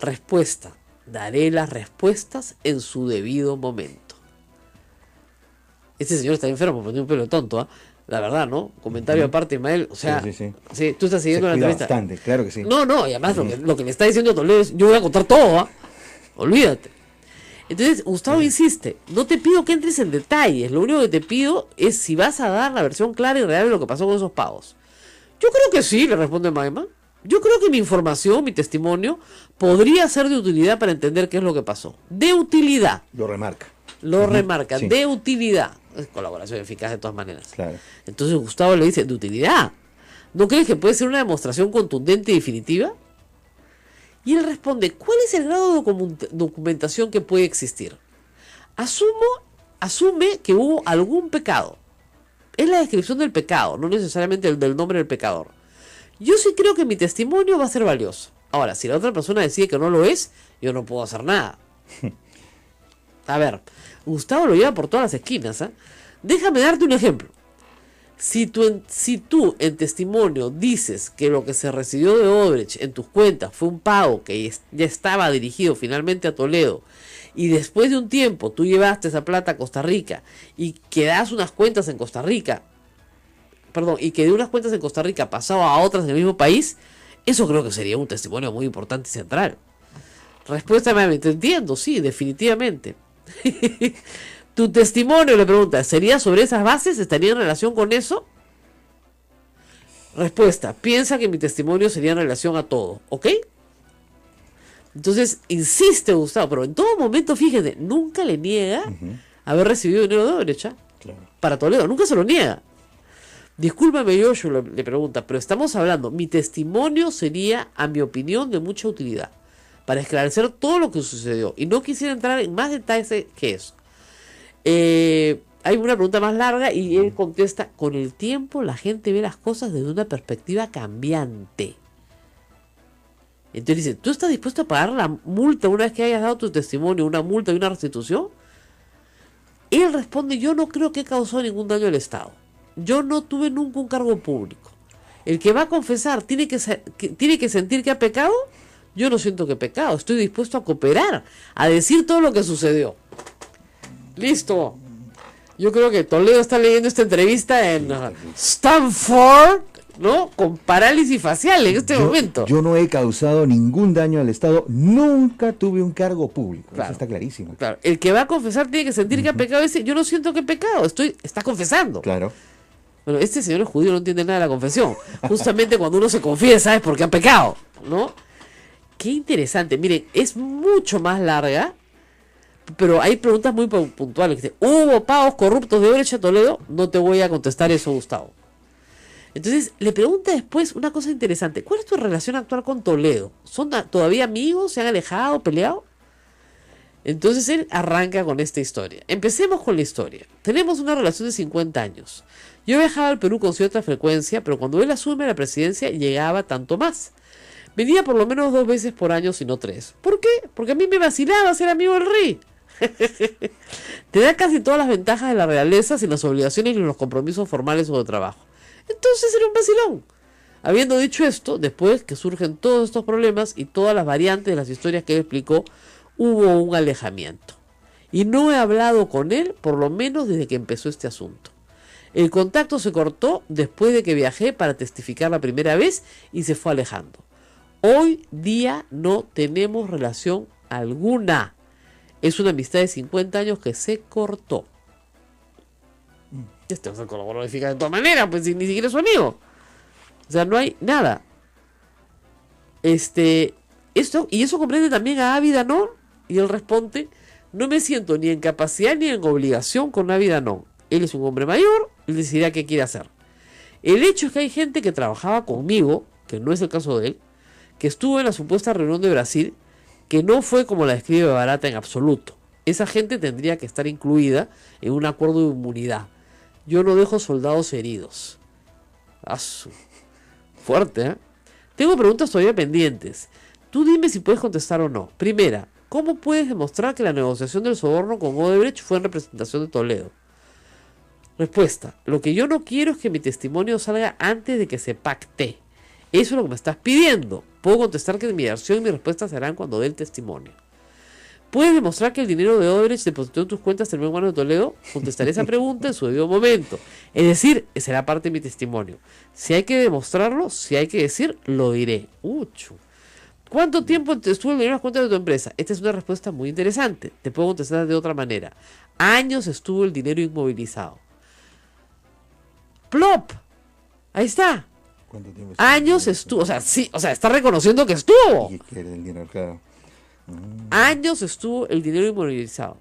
Respuesta, daré las respuestas en su debido momento. Este señor está enfermo, pone un pelo tonto, ¿eh? La verdad, ¿no? Comentario aparte, Ismael, o sea, sí, tú estás siguiendo la entrevista. Bastante, claro que sí. No, y además lo que le está diciendo Toledo es, yo voy a contar todo, ¿eh? Olvídate. Entonces Gustavo insiste, no te pido que entres en detalles, lo único que te pido es si vas a dar la versión clara y real de lo que pasó con esos pagos. Yo creo que sí, le responde Maiman. Yo creo que mi información, mi testimonio, podría ser de utilidad para entender qué es lo que pasó. De utilidad. Lo remarca. Lo remarca, sí. de utilidad. Es colaboración eficaz de todas maneras. Claro. Entonces Gustavo le dice, de utilidad. ¿No crees que puede ser una demostración contundente y definitiva? Y él responde, ¿cuál es el grado de documentación que puede existir? Asume que hubo algún pecado. Es la descripción del pecado, no necesariamente el del nombre del pecador. Yo sí creo que mi testimonio va a ser valioso. Ahora, si la otra persona decide que no lo es, yo no puedo hacer nada. A ver, Gustavo lo lleva por todas las esquinas, ¿eh? Déjame darte un ejemplo. Si tú en testimonio dices que lo que se recibió de Odebrecht en tus cuentas fue un pago que ya estaba dirigido finalmente a Toledo, y después de un tiempo tú llevaste esa plata a Costa Rica y quedas unas cuentas en Costa Rica, y que de unas cuentas en Costa Rica pasado a otras en el mismo país, eso creo que sería un testimonio muy importante y central. Respuesta, te entiendo, sí, definitivamente. Tu testimonio, le pregunta, ¿sería sobre esas bases? ¿Estaría en relación con eso? Respuesta, piensa que mi testimonio sería en relación a todo, ¿ok? Entonces, insiste Gustavo, pero en todo momento, fíjate, nunca le niega haber recibido dinero de Odebrecht, Claro. para Toledo, nunca se lo niega. Discúlpame, Joshua, le pregunta, pero estamos hablando, mi testimonio sería, a mi opinión, de mucha utilidad, para esclarecer todo lo que sucedió, y no quisiera entrar en más detalles que eso. Hay una pregunta más larga y él contesta, con el tiempo la gente ve las cosas desde una perspectiva cambiante. Entonces dice, ¿tú estás dispuesto a pagar la multa una vez que hayas dado tu testimonio, una multa y una restitución? Él responde, yo no creo que causó ningún daño al Estado. Yo no tuve nunca un cargo público. El que va a confesar tiene que sentir que ha pecado. Yo no siento que he pecado. Estoy dispuesto a cooperar, a decir todo lo que sucedió. Listo. Yo creo que Toledo está leyendo esta entrevista en Stanford, ¿no? Con parálisis facial en este momento. Yo no he causado ningún daño al Estado, nunca tuve un cargo público. Claro. Eso está clarísimo. Claro, el que va a confesar tiene que sentir que ha pecado. Dice, yo no siento que he pecado, está confesando. Claro. Bueno, este señor es judío, no entiende nada de la confesión. Justamente cuando uno se confiesa es porque ha pecado, ¿no? Qué interesante. Miren, es mucho más larga, pero hay preguntas muy puntuales. Dice, ¿hubo pagos corruptos de Odebrecht a Toledo? No te voy a contestar eso, Gustavo. Entonces, le pregunta después una cosa interesante. ¿Cuál es tu relación actual con Toledo? ¿Son todavía amigos? ¿Se han alejado? ¿Peleado? Entonces, él arranca con esta historia. Empecemos con la historia. Tenemos una relación de 50 años. Yo viajaba al Perú con cierta frecuencia, pero cuando él asume la presidencia, llegaba tanto más. Venía por lo menos 2 veces por año, si no 3. ¿Por qué? Porque a mí me vacilaba ser amigo del rey. Te da casi todas las ventajas de la realeza sin las obligaciones ni los compromisos formales o de trabajo. Entonces era un vacilón. Habiendo dicho esto, después que surgen todos estos problemas y todas las variantes de las historias que él explicó, hubo un alejamiento. Y no he hablado con él por lo menos desde que empezó este asunto. El contacto se cortó después de que viajé para testificar la primera vez y se fue alejando. Hoy día no tenemos relación alguna. Es una amistad de 50 años que se cortó. Este va a ser colaborador eficaz de todas maneras, pues ni siquiera es su amigo. O sea, no hay nada. Y eso comprende también a Avi Danón. Y él responde, no me siento ni en capacidad ni en obligación con Avi Danón. Él es un hombre mayor, él decidirá qué quiere hacer. El hecho es que hay gente que trabajaba conmigo, que no es el caso de él, que estuvo en la supuesta reunión de Brasil, que no fue como la describe Barata en absoluto. Esa gente tendría que estar incluida en un acuerdo de inmunidad. Yo no dejo soldados heridos. Fuerte, ¿eh? Tengo preguntas todavía pendientes. Tú dime si puedes contestar o no. Primera, ¿cómo puedes demostrar que la negociación del soborno con Odebrecht fue en representación de Toledo? Respuesta, lo que yo no quiero es que mi testimonio salga antes de que se pacte. Eso es lo que me estás pidiendo. Puedo contestar que mi versión y mi respuesta serán cuando dé el testimonio. ¿Puedes demostrar que el dinero de Odebrecht depositó en tus cuentas terminó en manos de Toledo? Contestaré esa pregunta en su debido momento. Es decir, será parte de mi testimonio. Si hay que demostrarlo, si hay que decir, lo diré. ¿Cuánto tiempo estuvo el dinero en las cuentas de tu empresa? Esta es una respuesta muy interesante. Te puedo contestar de otra manera. Años estuvo el dinero inmovilizado. ¡Plop! Ahí está. ¿Cuánto tiempo Años estuvo, o sea, sí, o sea, está reconociendo que estuvo. ¿Y qué era el dinero? Claro. Años estuvo el dinero inmovilizado.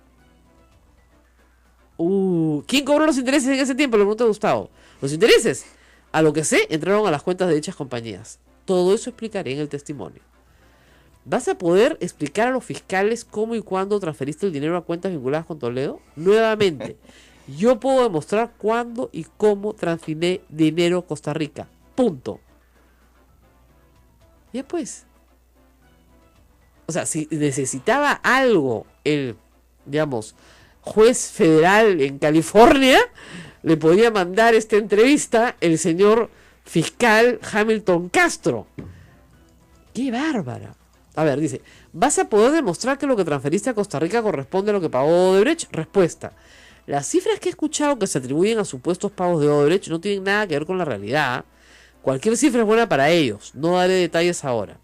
¿Quién cobró los intereses en ese tiempo? Le pregunta Gustavo. Los intereses, a lo que sé, entraron a las cuentas de dichas compañías. Todo eso explicaré en el testimonio. ¿Vas a poder explicar a los fiscales cómo y cuándo transferiste el dinero a cuentas vinculadas con Toledo? Nuevamente, yo puedo demostrar cuándo y cómo transferí dinero a Costa Rica. Punto. Ya pues. O sea, si necesitaba algo el, digamos, juez federal en California, le podía mandar esta entrevista el señor fiscal Hamilton Castro. ¡Qué bárbara! A ver, dice, ¿vas a poder demostrar que lo que transferiste a Costa Rica corresponde a lo que pagó Odebrecht? Respuesta. Las cifras que he escuchado que se atribuyen a supuestos pagos de Odebrecht no tienen nada que ver con la realidad. Cualquier cifra es buena para ellos. No daré detalles ahora.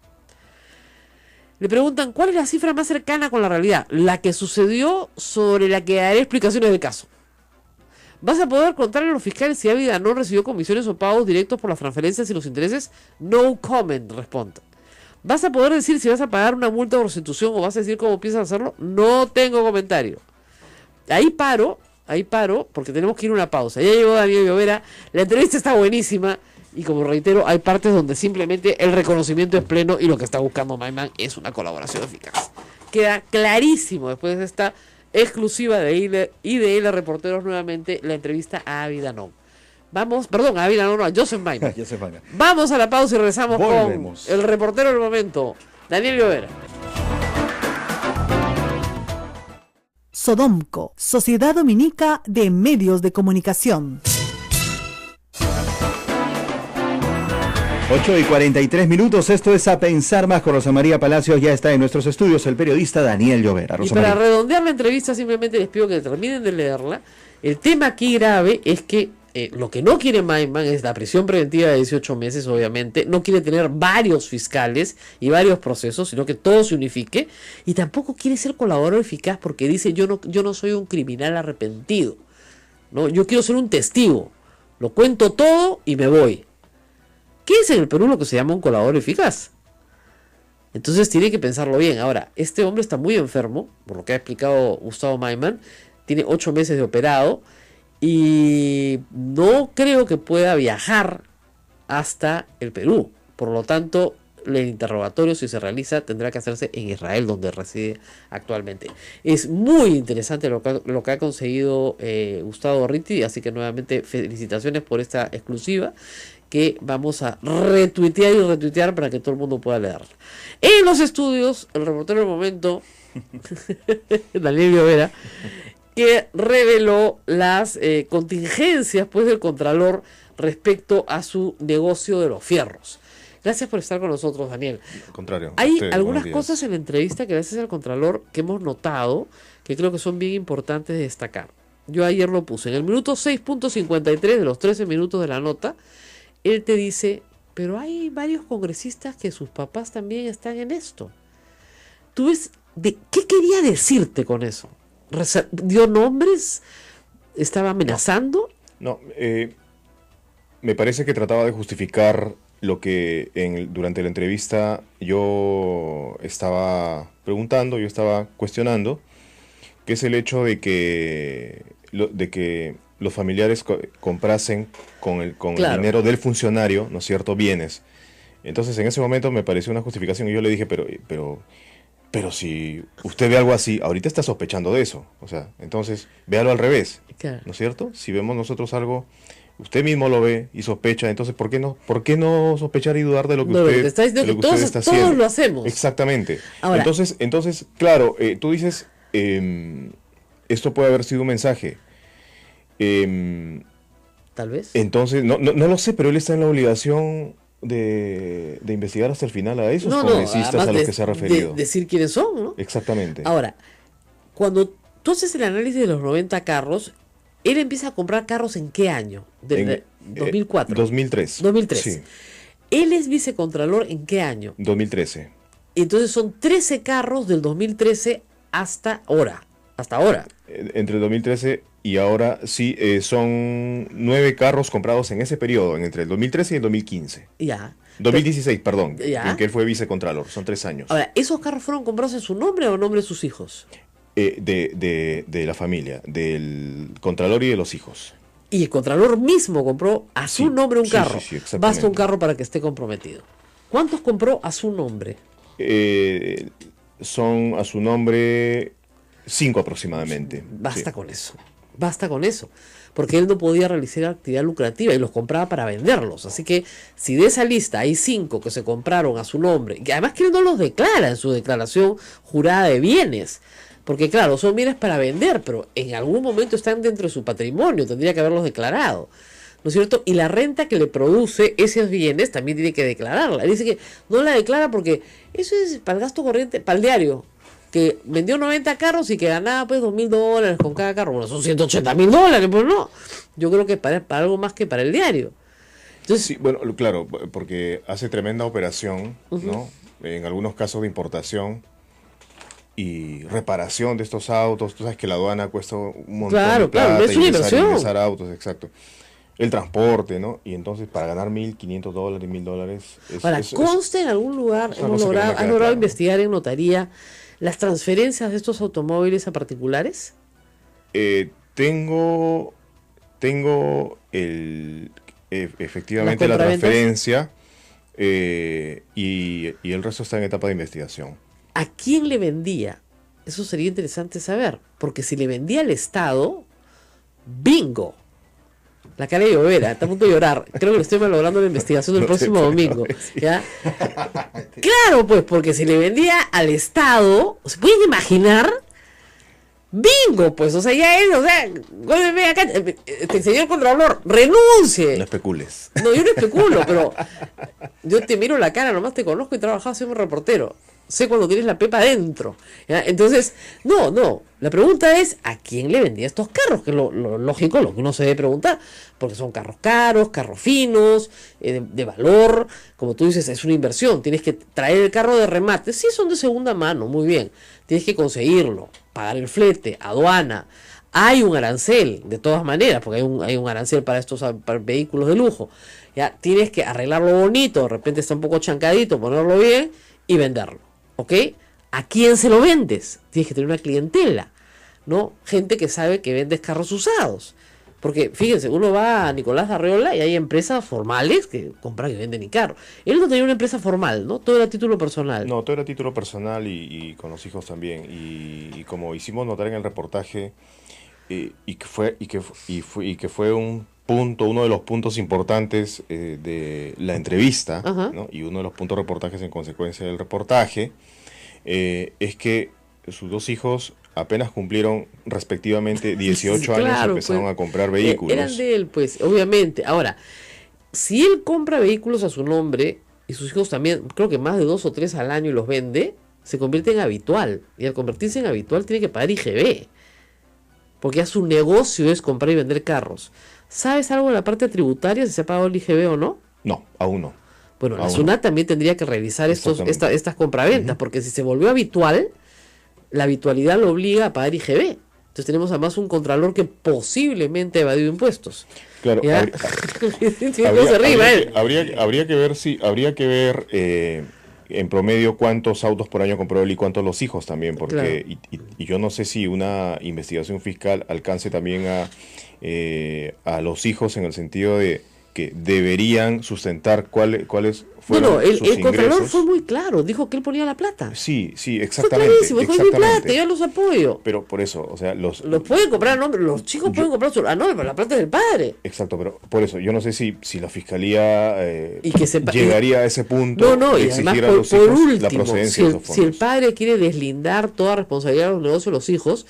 Le preguntan, ¿cuál es la cifra más cercana con la realidad? La que sucedió, sobre la que daré explicaciones del caso. ¿Vas a poder contarle a los fiscales si Ávila no recibió comisiones o pagos directos por las transferencias y los intereses? No comment, responde. ¿Vas a poder decir si vas a pagar una multa por restitución o vas a decir cómo piensas hacerlo? No tengo comentario. Ahí paro, porque tenemos que ir a una pausa. Ya llegó Daniel Llovera, la entrevista está buenísima y como reitero, hay partes donde simplemente el reconocimiento es pleno y lo que está buscando Maiman es una colaboración eficaz. Queda clarísimo después de esta exclusiva de IDL Reporteros nuevamente la entrevista a Ávila No. Vamos, perdón, a Ávila no, a Joseph Maiman. Vamos a la pausa y regresamos con el reportero del momento, Daniel Llovera. Sodomco, Sociedad Dominica de Medios de Comunicación. 8:43, esto es A Pensar Más con Rosa María Palacios. Ya está en nuestros estudios el periodista Daniel Llovera. Y para redondear la entrevista, simplemente les pido que terminen de leerla. El tema aquí grave es que lo que no quiere Maiman es la prisión preventiva de 18 meses, obviamente. No quiere tener varios fiscales y varios procesos, sino que todo se unifique. Y tampoco quiere ser colaborador eficaz porque dice, yo no soy un criminal arrepentido, ¿no? Yo quiero ser un testigo. Lo cuento todo y me voy. ¿Qué es en el Perú lo que se llama un colaborador eficaz? Entonces tiene que pensarlo bien. Ahora, este hombre está muy enfermo, por lo que ha explicado Gustavo Maiman. Tiene 8 meses de operado y no creo que pueda viajar hasta el Perú. Por lo tanto, el interrogatorio, si se realiza, tendrá que hacerse en Israel, donde reside actualmente. Es muy interesante lo que ha conseguido Gustavo Gorriti, así que nuevamente felicitaciones por esta exclusiva que vamos a retuitear para que todo el mundo pueda leerla. En los estudios, el reportero del momento, Daniel Llovera, que reveló las contingencias pues del Contralor respecto a su negocio de los fierros. Gracias por estar con nosotros, Daniel. Al contrario. Hay algunas cosas en la entrevista que gracias al Contralor que hemos notado que creo que son bien importantes de destacar. Yo ayer lo puse. En el minuto 6.53 de los 13 minutos de la nota, él te dice, pero hay varios congresistas que sus papás también están en esto. ¿Tú ves qué quería decirte con eso? ¿Dio nombres? ¿Estaba amenazando? No, me parece que trataba de justificar lo que durante la entrevista yo estaba preguntando, yo estaba cuestionando, que es el hecho de que los familiares comprasen con el dinero del funcionario, ¿no es cierto?, bienes. Entonces en ese momento me pareció una justificación y yo le dije, pero si usted ve algo así, ahorita está sospechando de eso. O sea, entonces véalo al revés, claro, ¿no es cierto? Si vemos nosotros algo, usted mismo lo ve y sospecha, entonces ¿por qué no sospechar y dudar de lo que usted está diciendo? Todos lo hacemos. Exactamente. Ahora, entonces, claro, tú dices, esto puede haber sido un mensaje. Tal vez. Entonces, no lo sé, pero él está en la obligación de investigar hasta el final a esos congresistas a los que se ha referido. Decir quiénes son, ¿no? Exactamente. Ahora, cuando tú haces el análisis de los 90 carros, él empieza a comprar carros ¿en qué año? ¿De 2004? 2003. 2003. Sí. Él es vicecontralor ¿en qué año? 2013. Entonces son 13 carros del 2013 hasta ahora. Hasta ahora. Entre el 2013 y ahora sí, son 9 carros comprados en ese periodo, entre el 2013 y el 2015. Ya. 2016, perdón, ya, en que él fue vicecontralor, son 3 años. Ahora, ¿esos carros fueron comprados en su nombre o en nombre de sus hijos? De la familia, del contralor y de los hijos. Y el contralor mismo compró a su nombre un carro. Sí, exactamente. Basta un carro para que esté comprometido. ¿Cuántos compró a su nombre? Son a su nombre 5 aproximadamente. Basta Sí. con eso. Basta con eso. Porque él no podía realizar actividad lucrativa y los compraba para venderlos. Así que si de esa lista hay 5 que se compraron a su nombre, y además que él no los declara en su declaración jurada de bienes, porque claro, son bienes para vender, pero en algún momento están dentro de su patrimonio, tendría que haberlos declarado, ¿no es cierto? Y la renta que le produce esos bienes también tiene que declararla. Él dice que no la declara porque eso es para el gasto corriente, para el diario, que vendió 90 carros y que ganaba pues $2.000 con cada carro. Bueno, son $180.000, pues no. Yo creo que para algo más que para el diario. Entonces, Sí, bueno, claro, porque hace tremenda operación, ¿no? En algunos casos de importación y reparación de estos autos. Tú sabes que la aduana cuesta un montón Claro, de plata, claro, es una inversión. ingresar autos, exacto. El transporte, ¿no? Y entonces para ganar $1.500, $1.000 Ahora, conste en algún lugar, es una cosa que no me has queda logrado claro. investigar en notaría las transferencias de estos automóviles a particulares. Tengo efectivamente la compraventas? transferencia y el resto está en etapa de investigación. ¿A quién le vendía? Eso sería interesante saber, porque si le vendía al Estado, bingo. La cara de Llovera, está a punto de llorar. Creo que le estoy malogrando la investigación del No te próximo puedo domingo. decir. ¿Ya? Claro, pues, porque si le vendía al Estado, ¿se pueden imaginar? Bingo, pues, o sea, ya es, o sea, gómeme acá, señor Contralor, renuncie. No especules. No, yo no especulo, pero yo te miro la cara, nomás te conozco y trabajado siendo reportero. Sé cuando tienes la pepa adentro. ¿Ya? Entonces, no. La pregunta es, ¿a quién le vendía estos carros? Que es lo lógico, lo que uno se debe preguntar. Porque son carros caros, carros finos, de valor. Como tú dices, es una inversión. Tienes que traer el carro de remate. Sí, son de segunda mano, muy bien. Tienes que conseguirlo, pagar el flete, aduana. Hay un arancel, de todas maneras, porque hay un arancel para estos para vehículos de lujo. Ya tienes que arreglarlo bonito, de repente está un poco chancadito, ponerlo bien y venderlo. ¿Ok? ¿A quién se lo vendes? Tienes que tener una clientela, ¿no? Gente que sabe que vendes carros usados. Porque, fíjense, uno va a Nicolás de Arreola y hay empresas formales que compran y venden y carros. Él no tenía una empresa formal, ¿no? Todo era título personal. No, todo era título personal y con los hijos también. Y como hicimos notar en el reportaje, y que fue uno de los puntos importantes de la entrevista, ¿no? Y uno de los puntos reportajes en consecuencia del reportaje, es que sus dos hijos apenas cumplieron respectivamente 18 años y empezaron a comprar vehículos. Eran de él, pues, obviamente. Ahora, si él compra vehículos a su nombre y sus hijos también, creo que más de 2 o 3 al año y los vende, se convierte en habitual. Y al convertirse en habitual tiene que pagar IGB. Porque ya su negocio es comprar y vender carros. ¿Sabes algo de la parte tributaria, si se ha pagado el IGB o no? No, aún no. Bueno, la Aún SUNAT también tendría que revisar estas compraventas, porque si se volvió habitual, la habitualidad lo obliga a pagar IGB. Entonces tenemos además un contralor que posiblemente ha evadido impuestos. Claro, ¿Ya? habría que ver en promedio cuántos autos por año compró él y cuántos los hijos también, porque y yo no sé si una investigación fiscal alcance también a los hijos en el sentido de que deberían sustentar cuáles fueron sus el contralor ingresos. fue muy claro, dijo que él ponía la plata. Sí, Fue exactamente. clarísimo, dijo, es mi plata, yo los apoyo. Pero por eso, o sea, los pueden comprar a nombre, los chicos pueden comprar a nombre, pero la plata es del padre. Exacto, pero por eso, yo no sé si la fiscalía llegaría a ese punto y de además exigir a los por hijos último, la procedencia si de el, esos si el fondos. padre quiere deslindar toda responsabilidad de los negocios de los hijos,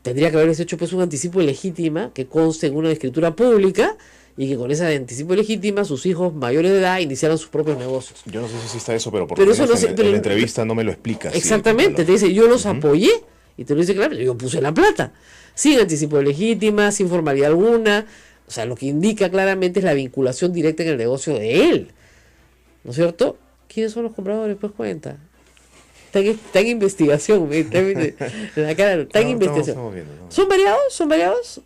tendría que haberles hecho pues un anticipo de legítima que conste en una escritura pública y que con esa anticipo de legítima sus hijos mayores de edad iniciaran sus propios negocios. Yo no sé si está eso, pero por Pero lo eso menos no sé, en la entrevista no me lo explica. así, Exactamente, el te dice, yo los apoyé, y te lo dice claro, yo puse la plata, sin anticipo de legítima, sin formalidad alguna, o sea, lo que indica claramente es la vinculación directa en el negocio de él, ¿no es cierto? ¿Quiénes son los compradores? Pues cuenta. Está en investigación, está en la cara, está en investigación. estamos viendo, ¿no? ¿Son variados? ¿Son variados?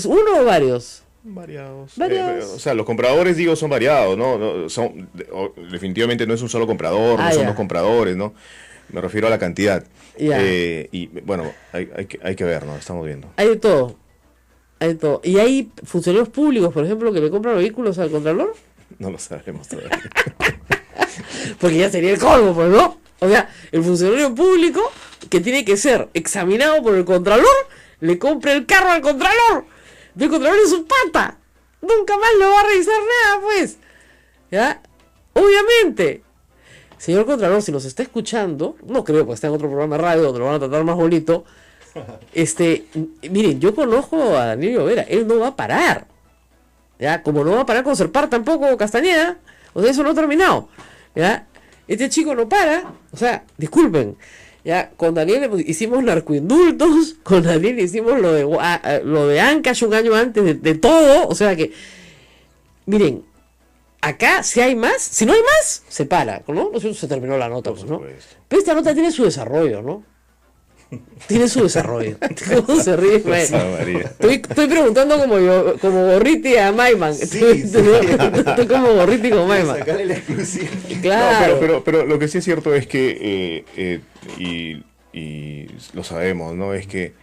¿Uno o varios? Variados. Variados. O sea, los compradores, digo, son variados, ¿no? Definitivamente no es un solo comprador, no son ya. dos compradores, ¿no? Me refiero a la cantidad. Ya. Y bueno, hay que ver, ¿no? Estamos viendo. Hay de todo. Hay de todo. ¿Y hay funcionarios públicos, por ejemplo, que le compran vehículos al Contralor? No lo sabemos todavía. Porque ya sería el colmo, pues, ¿no? O sea, el funcionario público que tiene que ser examinado por el Contralor, le compra el carro al Contralor. El Contralor es un pata. Nunca más lo va a revisar nada, pues. ¿Ya? Obviamente. Señor Contralor, si nos está escuchando, no creo porque está en otro programa de radio donde lo van a tratar más bonito. Miren, yo conozco a Daniel Llovera, él no va a parar. ¿Ya? Como no va a parar con Serpar tampoco Castañeda, o sea, eso no ha terminado. ¿Ya? Este chico no para, o sea, disculpen. Ya, con Daniel hicimos narcoindultos, con Daniel hicimos lo de Ancash un año antes de todo, o sea que, miren, acá si hay más, si no hay más, se para, ¿no? No sé si se terminó la nota, pues, ¿no? Pero esta nota tiene su desarrollo, ¿no? Tiene su desarrollo. ¿Cómo se ríe? Estoy preguntando como Gorriti a Maiman. Estoy como Gorriti con Maiman. Sacarle la exclusiva. Claro. No, pero lo que sí es cierto es que, y lo sabemos, ¿no? Es que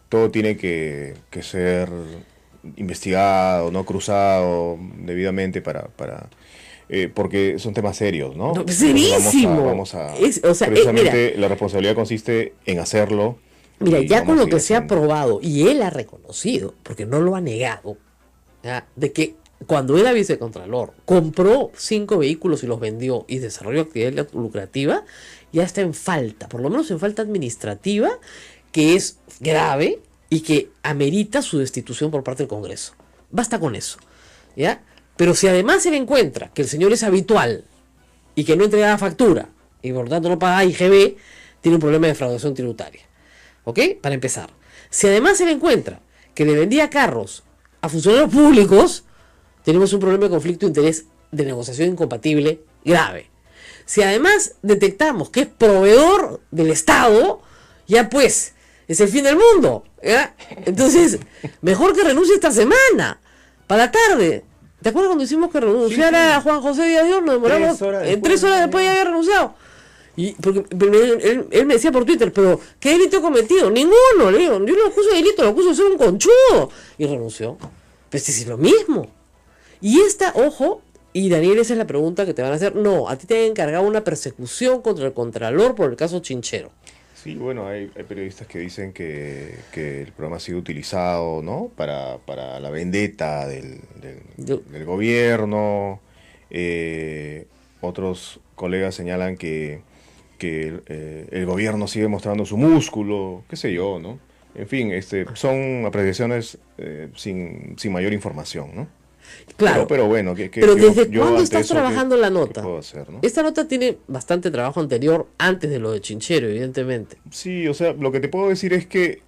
todo tiene que ser investigado, no cruzado debidamente para porque son temas serios, ¿no? No, serísimo. Precisamente mira, la responsabilidad consiste en hacerlo. Mira, ya con lo que se ha probado, y él ha reconocido, porque no lo ha negado, ¿ya? De que cuando era vicecontralor, compró 5 vehículos y los vendió y desarrolló actividad lucrativa, ya está en falta, por lo menos en falta administrativa, que es grave y que amerita su destitución por parte del Congreso. Basta con eso, ¿ya? Pero si además se le encuentra que el señor es habitual y que no entrega factura y por lo tanto no paga IGB, tiene un problema de defraudación tributaria. ¿Ok? Para empezar. Si además se le encuentra que le vendía carros a funcionarios públicos, tenemos un problema de conflicto de interés de negociación incompatible grave. Si además detectamos que es proveedor del Estado, ya pues, es el fin del mundo. ¿Ya? Entonces, mejor que renuncie esta semana, para la tarde. ¿Te acuerdas cuando hicimos que renunciara a Juan José Díaz de Dios? Nos demoramos 3 horas después ya había renunciado. Y porque él me decía por Twitter, pero ¿qué delito he cometido? Ninguno, le digo, yo no lo acuso de delito, lo acuso de ser un conchudo. Y renunció. Pues es lo mismo. Y ojo, y Daniel, esa es la pregunta que te van a hacer. No, a ti te han encargado una persecución contra el Contralor por el caso Chinchero. Sí, bueno, hay periodistas que dicen que el programa ha sido utilizado, ¿no? Para la vendetta del gobierno. Otros colegas señalan que el gobierno sigue mostrando su músculo, qué sé yo, ¿no? En fin, son apreciaciones sin mayor información, ¿no? Claro, pero bueno, pero ¿desde cuándo estás trabajando la nota? ¿Qué puedo hacer, no? Esta nota tiene bastante trabajo anterior antes de lo de Chinchero, evidentemente. Sí, o sea, lo que te puedo decir es que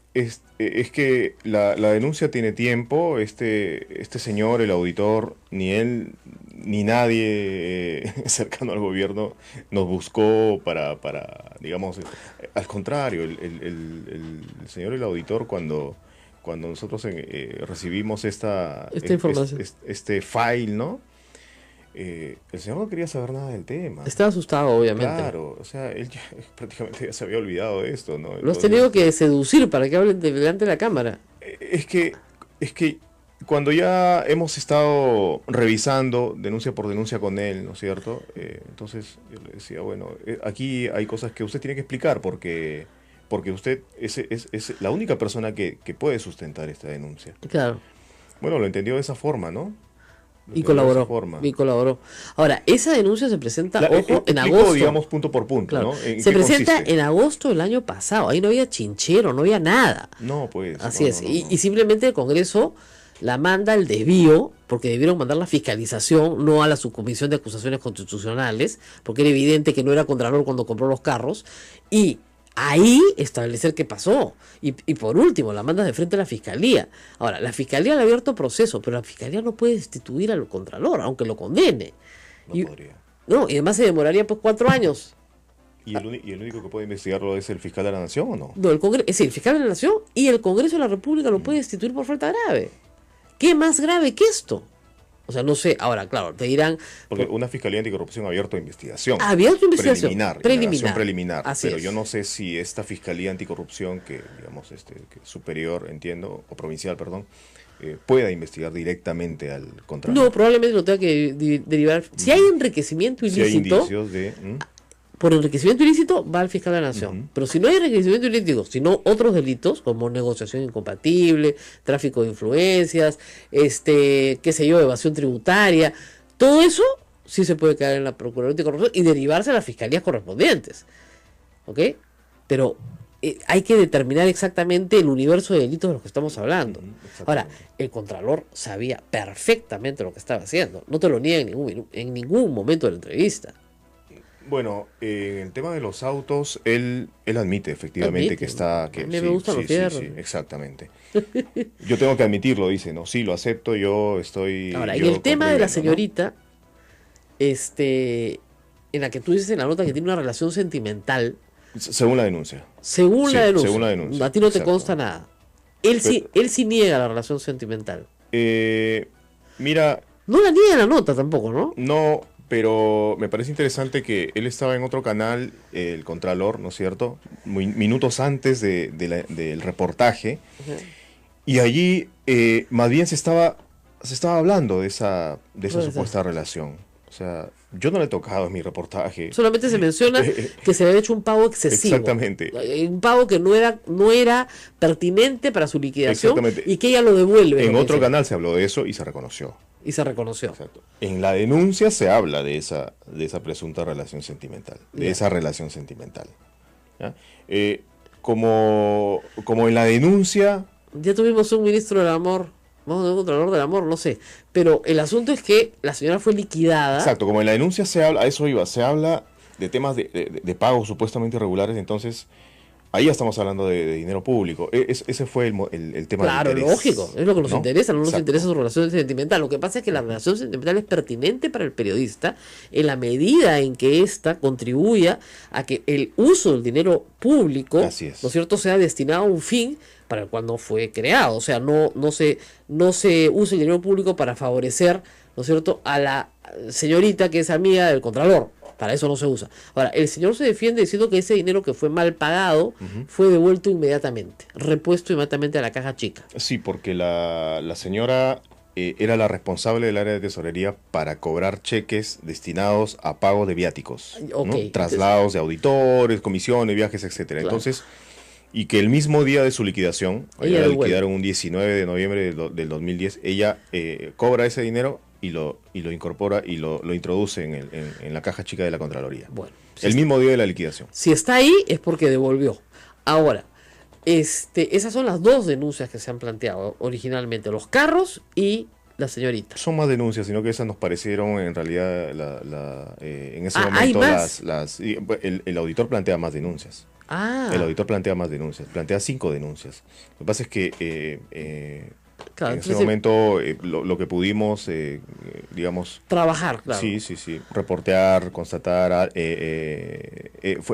la denuncia tiene tiempo. Este señor, el auditor, ni él ni nadie cercano al gobierno nos buscó para digamos, al contrario, el señor, el auditor, cuando nosotros recibimos esta información, este file, ¿no? El señor no quería saber nada del tema. Estaba asustado, obviamente. Claro, o sea, él prácticamente ya se había olvidado de esto, ¿no? Lo has tenido que seducir para que hable delante de la cámara. Es que cuando ya hemos estado revisando denuncia por denuncia con él, ¿no es cierto? Entonces yo le decía, bueno, aquí hay cosas que usted tiene que explicar porque usted es la única persona que puede sustentar esta denuncia. Claro. Bueno, lo entendió de esa forma, ¿no? Y colaboró. Ahora, esa denuncia se presenta, en agosto. Digamos, punto por punto, claro. ¿no? Se presenta en agosto del año pasado. Ahí no había Chinchero, no había nada. No, pues. Así es. Y simplemente el Congreso la manda al desvío, porque debieron mandar la fiscalización, no a la subcomisión de acusaciones constitucionales, porque era evidente que no era Contralor cuando compró los carros. Y ahí establecer qué pasó. Y por último, la mandas de frente a la Fiscalía. Ahora, la Fiscalía le ha abierto proceso, pero la Fiscalía no puede destituir al Contralor, aunque lo condene. No podría. No, y además se demoraría pues 4 años. ¿Y el único que puede investigarlo es el fiscal de la Nación o no? No, es decir, el fiscal de la Nación y el Congreso de la República lo puede destituir por falta grave. ¿Qué más grave que esto? O sea, no sé, ahora, claro, te dirán... Porque una fiscalía anticorrupción ha abierto investigación. Ha abierto investigación. Preliminar. Así pero es. yo no sé si esta fiscalía anticorrupción, que digamos que es superior, entiendo, o provincial, perdón, pueda investigar directamente al contrario. No, probablemente lo tenga que derivar. Si hay enriquecimiento ilícito... Si hay indicios de... Por enriquecimiento ilícito va al fiscal de la nación. Pero si no hay enriquecimiento ilícito, sino otros delitos como negociación incompatible, tráfico de influencias, qué sé yo, evasión tributaria, todo eso sí se puede caer en la Procuraduría Anticorrupción y derivarse a las fiscalías correspondientes. ¿Ok? Pero hay que determinar exactamente el universo de delitos de los que estamos hablando. Ahora, el Contralor sabía perfectamente lo que estaba haciendo. No te lo niega en ningún momento de la entrevista. Bueno, en el tema de los autos, él admite efectivamente que está... Que, a mí me gustan los fierros. Sí, exactamente. Yo tengo que admitirlo, dice, no, sí, lo acepto, yo estoy... Ahora, en el tema de la señorita, ¿no? En la que tú dices en la nota que tiene una relación sentimental... Según la denuncia. Según la denuncia. Según la denuncia. A ti no te consta nada. Él sí niega la relación sentimental. Mira... No la niega en la nota tampoco, ¿no? No... Pero me parece interesante que él estaba en otro canal, el Contralor, ¿no es cierto? Minutos antes del reportaje. Y allí más bien se estaba hablando de esa supuesta relación. O sea, yo no le he tocado en mi reportaje. Solamente se menciona que se había hecho un pago excesivo. Exactamente. Un pago que no era pertinente para su liquidación y que ella lo devuelve. En otro canal se habló de eso y se reconoció. Exacto. En la denuncia se habla de esa presunta relación sentimental, de esa relación sentimental. ¿Ya? Como en la denuncia... Ya tuvimos un ministro del amor, vamos a tener un contralor del amor, no sé. Pero el asunto es que la señora fue liquidada. Exacto, como en la denuncia se habla, a eso iba, se habla de temas de pagos supuestamente irregulares, entonces... Ahí ya estamos hablando de dinero público. Ese fue el tema. Claro, de interés, lógico. Es lo que nos interesa. No nos Exacto. interesa su relación sentimental. Lo que pasa es que la relación sentimental es pertinente para el periodista en la medida en que ésta contribuya a que el uso del dinero público, ¿no es cierto?, sea destinado a un fin para el cual no fue creado. O sea, no se use el dinero público para favorecer, ¿no es cierto?, a la señorita que es amiga del Contralor. Para eso no se usa. Ahora, el señor se defiende diciendo que ese dinero que fue mal pagado fue devuelto inmediatamente, repuesto inmediatamente a la caja chica. Sí, porque la señora era la responsable del área de tesorería para cobrar cheques destinados a pago de viáticos, ¿no? Traslados de auditores, comisiones, viajes, etcétera. Claro. Entonces, y que el mismo día de su liquidación, ella la liquidaron un 19 de noviembre del 2010, ella cobra ese dinero y lo incorpora y lo introduce en la caja chica de la Contraloría. Bueno, el mismo día de la liquidación. Si está ahí es porque devolvió. Ahora, esas son las dos denuncias que se han planteado originalmente, los carros y la señorita. Son más denuncias, sino que esas nos parecieron en realidad en ese momento ¿hay más? El auditor plantea más denuncias. El auditor plantea más denuncias, plantea 5 denuncias. Lo que pasa es que claro, en ese momento lo que pudimos, digamos... Trabajar, claro. Sí, reportear, constatar,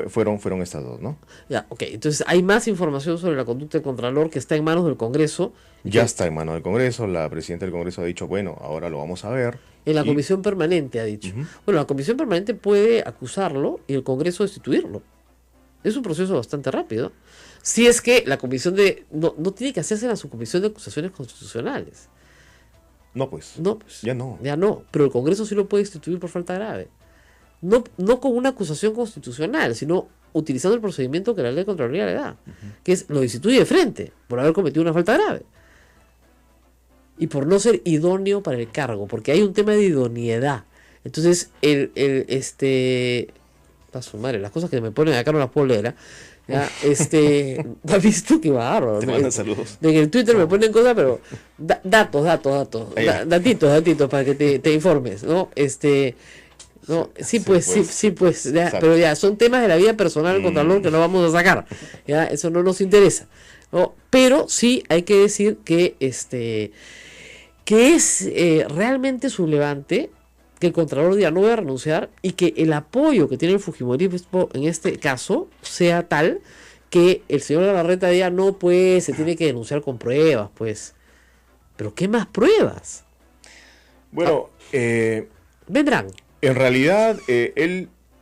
fueron estas dos, ¿no? Ya, ok. Entonces hay más información sobre la conducta del Contralor que está en manos del Congreso. Ya está en manos del Congreso, la presidenta del Congreso ha dicho, bueno, ahora lo vamos a ver. En la Comisión Permanente ha dicho. Bueno, la Comisión Permanente puede acusarlo y el Congreso destituirlo. Es un proceso bastante rápido. Si es que la comisión no tiene que hacerse la subcomisión de acusaciones constitucionales. No, pues. Ya no. Ya no. Pero el Congreso sí lo puede destituir por falta grave. No con una acusación constitucional, sino utilizando el procedimiento que la ley de Contraloría le da. Que es, lo destituye de frente por haber cometido una falta grave. Y por no ser idóneo para el cargo. Porque hay un tema de idoneidad. Entonces, paso, madre, las cosas que me ponen acá no las puedo leer, ¿ya? ¿Has visto qué bárbaro? Te mandan saludos. En el Twitter me ponen cosas, pero datitos para que te informes, ¿no? No, sí, pues, ya, pero ya, son temas de la vida personal del Contralor que no vamos a sacar, ya, eso no nos interesa, ¿no? Pero sí hay que decir que es realmente sublevante que el Contralor diga no voy a renunciar y que el apoyo que tiene el Fujimorismo en este caso sea tal que el señor Galarreta diga no, pues se tiene que denunciar con pruebas, pues. Pero ¿qué más pruebas? Bueno, vendrán. En realidad,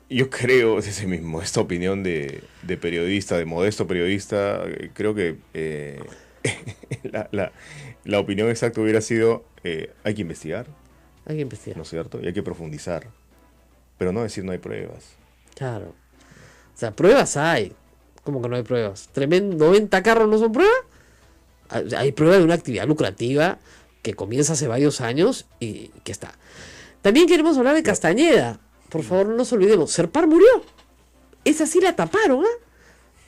yo creo, esta opinión de periodista, de modesto periodista, creo que la opinión exacta hubiera sido, hay que investigar. Hay que investigar. ¿No es cierto? Y hay que profundizar. Pero no decir no hay pruebas. Claro. O sea, pruebas hay. ¿Cómo que no hay pruebas? ¿Tremendo 90 carros no son pruebas? Hay pruebas de una actividad lucrativa que comienza hace varios años y que está. También queremos hablar de Castañeda. Por favor, no nos olvidemos. Serpar murió. Esa sí la taparon, ¿ah?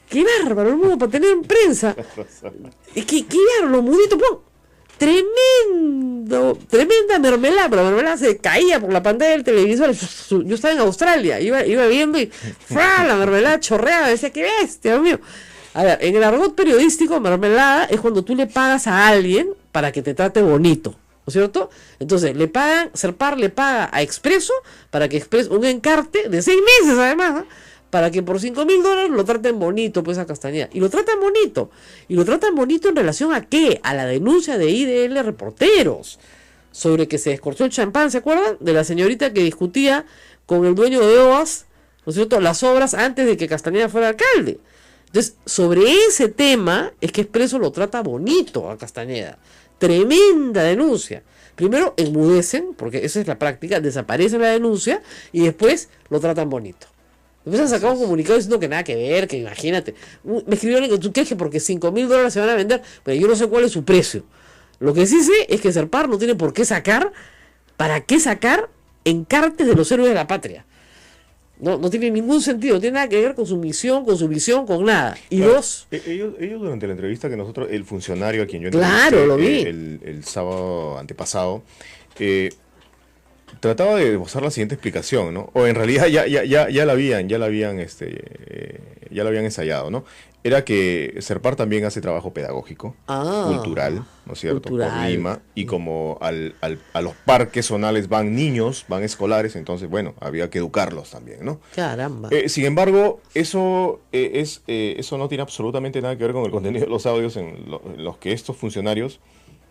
Qué bárbaro, el mundo para tener en prensa. Qué bárbaro, los muditos, tremenda mermelada, pero la mermelada se caía por la pantalla del televisor. Yo estaba en Australia, iba viendo y la mermelada chorreaba, decía, qué bestia, Dios mío. A ver, en el argot periodístico, mermelada es cuando tú le pagas a alguien para que te trate bonito, ¿no es cierto? Entonces, Serpar le paga a Expreso para que Expreso, un encarte de 6 meses además, ¿no? Para que por $5,000 lo traten bonito, pues, a Castañeda. Y lo tratan bonito. ¿Y lo tratan bonito en relación a qué? A la denuncia de IDL Reporteros sobre que se descorchó el champán, ¿se acuerdan? De la señorita que discutía con el dueño de OAS, ¿no es cierto?, las obras antes de que Castañeda fuera alcalde. Entonces, sobre ese tema es que Expreso lo trata bonito a Castañeda. Tremenda denuncia. Primero enmudecen, porque esa es la práctica, desaparece la denuncia y después lo tratan bonito. Después han sacado un comunicado diciendo que nada que ver, que imagínate. Me escribieron que tú crees que porque $5,000 se van a vender, pero yo no sé cuál es su precio. Lo que sí sé es que Serpar no tiene por qué sacar, ¿para qué sacar encartes de los héroes de la patria? No tiene ningún sentido, no tiene nada que ver con su misión, con su visión, con nada. Y claro, dos... Ellos durante la entrevista que nosotros, el funcionario a quien yo claro, lo vi. El sábado antepasado, trataba de esbozar la siguiente explicación, ¿no? O en realidad ya la habían ensayado, ¿no? Era que Serpar también hace trabajo pedagógico, cultural, ¿no es cierto? Por Lima, y como a los parques zonales van niños, van escolares, entonces, bueno, había que educarlos también, ¿no? Caramba. Sin embargo, eso no tiene absolutamente nada que ver con el contenido de los audios en los que estos funcionarios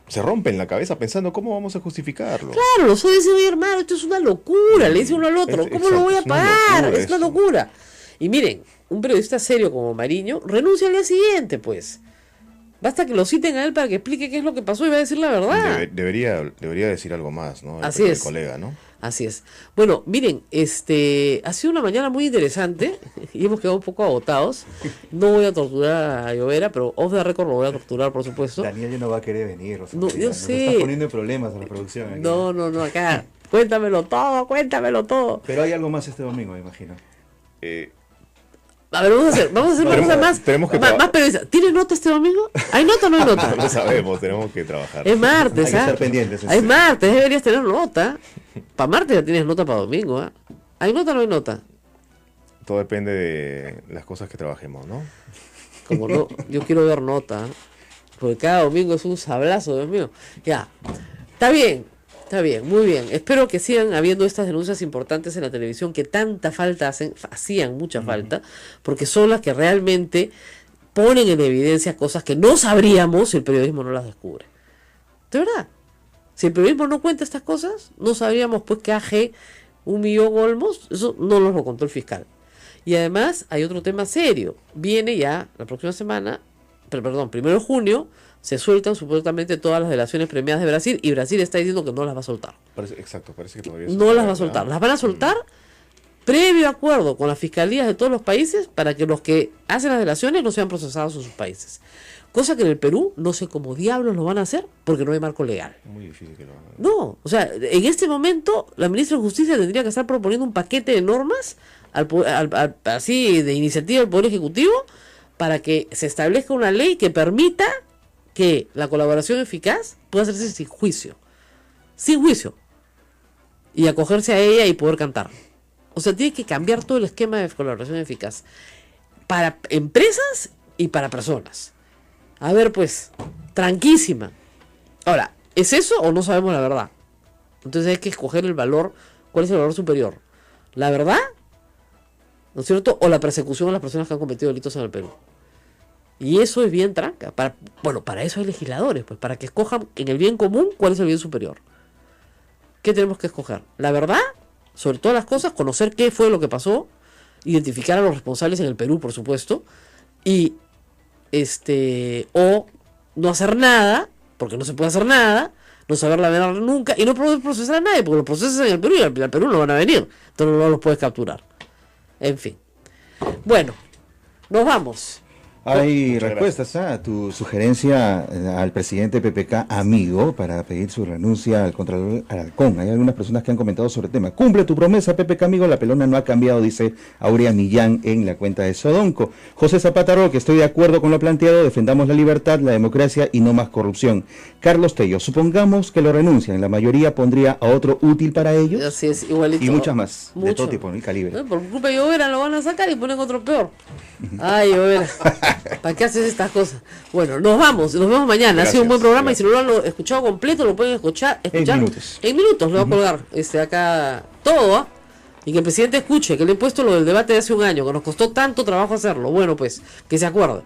se rompen la cabeza pensando cómo vamos a justificarlo. Claro, los audios dicen, oye, hermano, esto es una locura, le dice uno al otro, ¿cómo lo voy a pagar? Es una locura. Y miren, un periodista serio como Mariño renuncia al día siguiente, pues. Basta que lo citen a él para que explique qué es lo que pasó y va a decir la verdad. Debería decir algo más, ¿no? Así es. El colega, ¿no? Así es. Bueno, miren, ha sido una mañana muy interesante y hemos quedado un poco agotados. No voy a torturar a Llovera, pero off the record lo voy a torturar, por supuesto. Daniel ya no va a querer venir, Rosa No, María. yo Nos sé. estás poniendo en problemas a la producción. Aquí. No, acá. Cuéntamelo todo. Pero hay algo más este domingo, me imagino. A ver, vamos a hacer una cosa más periodista. ¿Tienes nota este domingo? ¿Hay nota o no hay nota? No lo sabemos, tenemos que trabajar. Es martes, hay que estar pendientes. Es martes, deberías tener nota. Para martes ya tienes nota para domingo, ¿ah? ¿Hay nota o no hay nota? Todo depende de las cosas que trabajemos, ¿no? Como no, yo quiero ver nota, porque cada domingo es un sablazo, Dios mío. Ya, está bien, muy bien. Espero que sigan habiendo estas denuncias importantes en la televisión que tanta falta hacían mucha falta, porque son las que realmente ponen en evidencia cosas que no sabríamos si el periodismo no las descubre. De verdad. Si el periodismo no cuenta estas cosas, no sabríamos pues que AG 1.000.000 Olmos, eso no nos lo contó el fiscal. Y además hay otro tema serio. Viene ya la próxima semana, perdón, 1 de junio, se sueltan supuestamente todas las delaciones premiadas de Brasil y Brasil está diciendo que no las va a soltar. Parece que todavía no las va a soltar. Las van a soltar previo acuerdo con las fiscalías de todos los países para que los que hacen las delaciones no sean procesados en sus países. Cosa que en el Perú no sé cómo diablos lo van a hacer porque no hay marco legal. Muy difícil que lo hagan. No, o sea, en este momento la ministra de Justicia tendría que estar proponiendo un paquete de normas así de iniciativa del Poder Ejecutivo para que se establezca una ley que permita que la colaboración eficaz pueda hacerse sin juicio, y acogerse a ella y poder cantar. O sea, tiene que cambiar todo el esquema de colaboración eficaz para empresas y para personas. A ver, pues, tranquísima. Ahora, ¿es eso o no sabemos la verdad? Entonces hay que escoger el valor. ¿Cuál es el valor superior? ¿La verdad? ¿No es cierto? O la persecución a las personas que han cometido delitos en el Perú. Y eso es bien tranca. Para eso hay legisladores, pues, para que escojan en el bien común cuál es el bien superior. ¿qué tenemos que escoger? La verdad, sobre todas las cosas, conocer qué fue lo que pasó, identificar a los responsables en el Perú, por supuesto, y o no hacer nada, porque no se puede hacer nada, no saber la verdad nunca, y no poder procesar a nadie, porque los procesos en el Perú y al Perú no van a venir, entonces no los puedes capturar. En fin. Bueno, nos vamos. Hay respuestas a tu sugerencia al presidente PPK amigo para pedir su renuncia al Contralor Alarcón. Hay algunas personas que han comentado sobre el tema. Cumple tu promesa, PPK amigo, la pelona no ha cambiado, dice Aurea Millán en la cuenta de Sodonco. José Zapata Roque, estoy de acuerdo con lo planteado, defendamos la libertad, la democracia y no más corrupción. Carlos Tello, supongamos que lo renuncian, la mayoría pondría a otro útil para ellos. Así es, igualito. Y muchas más, Mucho. de todo tipo, el calibre. No, por culpa de Llovera lo van a sacar y ponen otro peor. Ay, Llovera. ¿Para qué haces estas cosas? Bueno, nos vemos mañana. Gracias, ha sido un buen programa, gracias. y si no lo han escuchado completo, lo pueden escuchar En minutos. En minutos lo va a colgar acá todo, ¿ah? Y que el presidente escuche que le he puesto lo del debate de hace un año, que nos costó tanto trabajo hacerlo. Bueno, pues, que se acuerde.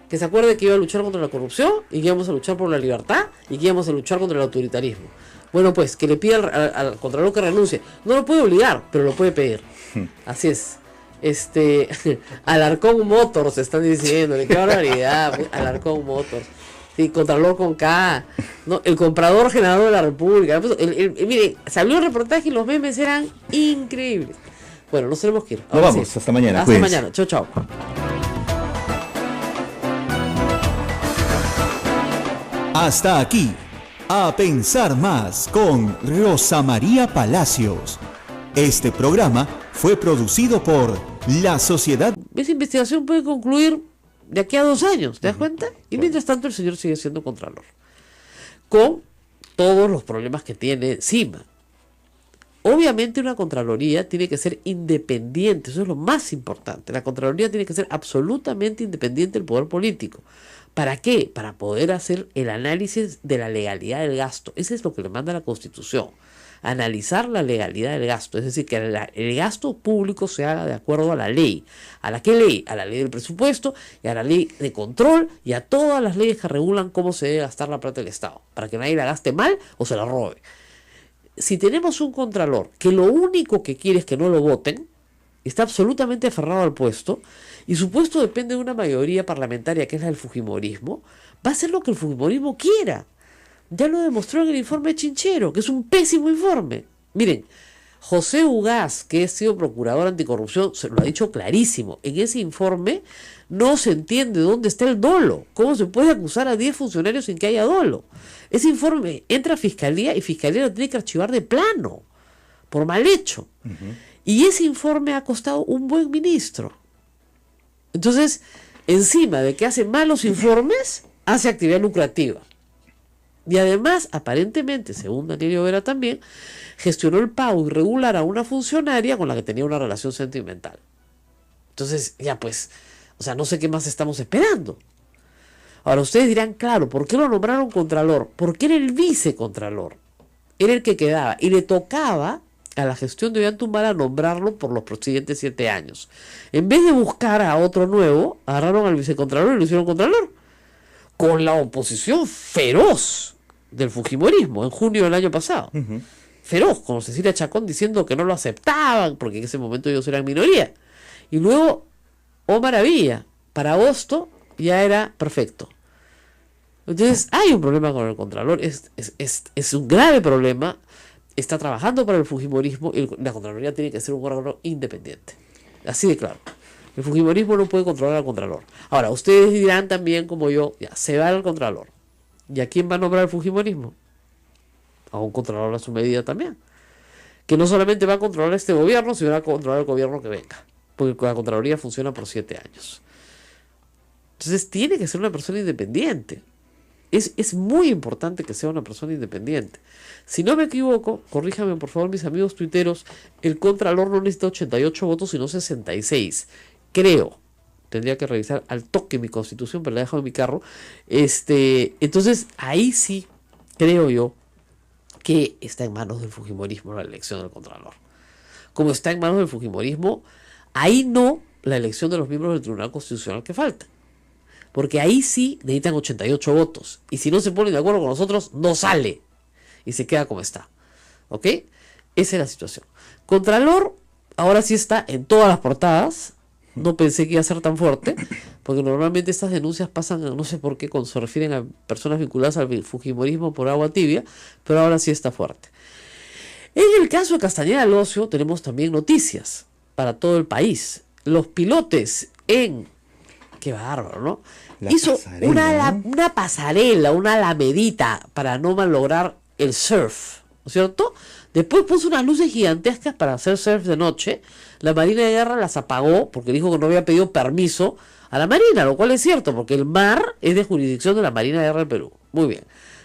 Que se acuerde que iba a luchar contra la corrupción, y que íbamos a luchar por la libertad, y que íbamos a luchar contra el autoritarismo. Bueno, pues, que le pida al Contralor que renuncie. No lo puede obligar, pero lo puede pedir. Así es. Alarcón Motors están diciéndole, qué barbaridad. Alarcón Motors, sí, Contralor con K, ¿no? El comprador generador de la República. Mire, salió el reportaje y los memes eran increíbles. Bueno, nos tenemos que ir. Nos vamos, hasta mañana. Hasta Cuídense. mañana, chao, chao. Hasta aquí, A Pensar Más con Rosa María Palacios. Este programa fue producido por la Sociedad. Esa investigación puede concluir de aquí a 2 años, ¿te das cuenta? Y mientras tanto el señor sigue siendo Contralor, con todos los problemas que tiene encima. Obviamente una Contraloría tiene que ser independiente, eso es lo más importante. La Contraloría tiene que ser absolutamente independiente del poder político. ¿Para qué? Para poder hacer el análisis de la legalidad del gasto. Eso es lo que le manda la Constitución. Analizar la legalidad del gasto, es decir, que el gasto público se haga de acuerdo a la ley. ¿A la qué ley? A la ley del presupuesto y a la ley de control y a todas las leyes que regulan cómo se debe gastar la plata del Estado, para que nadie la gaste mal o se la robe. Si tenemos un contralor que lo único que quiere es que no lo voten, está absolutamente aferrado al puesto, y su puesto depende de una mayoría parlamentaria que es la del fujimorismo, va a hacer lo que el fujimorismo quiera. Ya lo demostró en el informe Chinchero, que es un pésimo informe. Miren, José Ugaz, que ha sido procurador anticorrupción, se lo ha dicho clarísimo. En ese informe no se entiende dónde está el dolo. ¿Cómo se puede acusar a 10 funcionarios sin que haya dolo? Ese informe entra a Fiscalía y Fiscalía lo tiene que archivar de plano, por mal hecho. Y ese informe ha costado un buen ministro. Entonces, encima de que hace malos informes, hace actividad lucrativa. Y además, aparentemente, según Daniel Llovera también, gestionó el pago irregular a una funcionaria con la que tenía una relación sentimental. Entonces, ya pues, o sea, no sé qué más estamos esperando. Ahora, ustedes dirán, claro, ¿por qué lo nombraron Contralor? Porque era el vicecontralor. Era el que quedaba. Y le tocaba a la gestión de Ollantumala nombrarlo por los siguientes 7 años. En vez de buscar a otro nuevo, agarraron al vicecontralor y lo hicieron Contralor. Con la oposición feroz del fujimorismo en junio del año pasado. Feroz, con Cecilia Chacón diciendo que no lo aceptaban, porque en ese momento ellos eran minoría. Y luego, oh maravilla, para agosto ya era perfecto. Entonces, hay un problema con el Contralor, es un grave problema, está trabajando para el fujimorismo, y la Contraloría tiene que ser un órgano independiente. Así de claro. El fujimorismo no puede controlar al Contralor. Ahora, ustedes dirán también, como yo, ya, se va al Contralor. ¿Y a quién va a nombrar el fujimorismo? A un Contralor a su medida también. Que no solamente va a controlar este gobierno, sino va a controlar el gobierno que venga. Porque la Contraloría funciona por 7 años. Entonces tiene que ser una persona independiente. Es muy importante que sea una persona independiente. Si no me equivoco, corríjame por favor mis amigos tuiteros, el Contralor no necesita 88 votos sino 66. Creo. Tendría que revisar al toque mi constitución, pero la he dejado en mi carro. Entonces, ahí sí, creo yo, que está en manos del fujimorismo la elección del Contralor. Como está en manos del fujimorismo, ahí no la elección de los miembros del Tribunal Constitucional que falta. Porque ahí sí necesitan 88 votos. Y si no se ponen de acuerdo con nosotros, no sale. Y se queda como está. ¿Ok? Esa es la situación. Contralor, ahora sí está en todas las portadas. No pensé que iba a ser tan fuerte, porque normalmente estas denuncias pasan, no sé por qué, cuando se refieren a personas vinculadas al fujimorismo por agua tibia, pero ahora sí está fuerte. En el caso de Castañeda del Ocio tenemos también noticias para todo el país. Los pilotes en... Qué bárbaro, ¿no? Hizo una pasarela, una alamedita para no malograr el surf, ¿no es cierto? Después puso unas luces gigantescas para hacer surf de noche. La Marina de Guerra las apagó porque dijo que no había pedido permiso a la Marina, lo cual es cierto, porque el mar es de jurisdicción de la Marina de Guerra del Perú. Muy bien.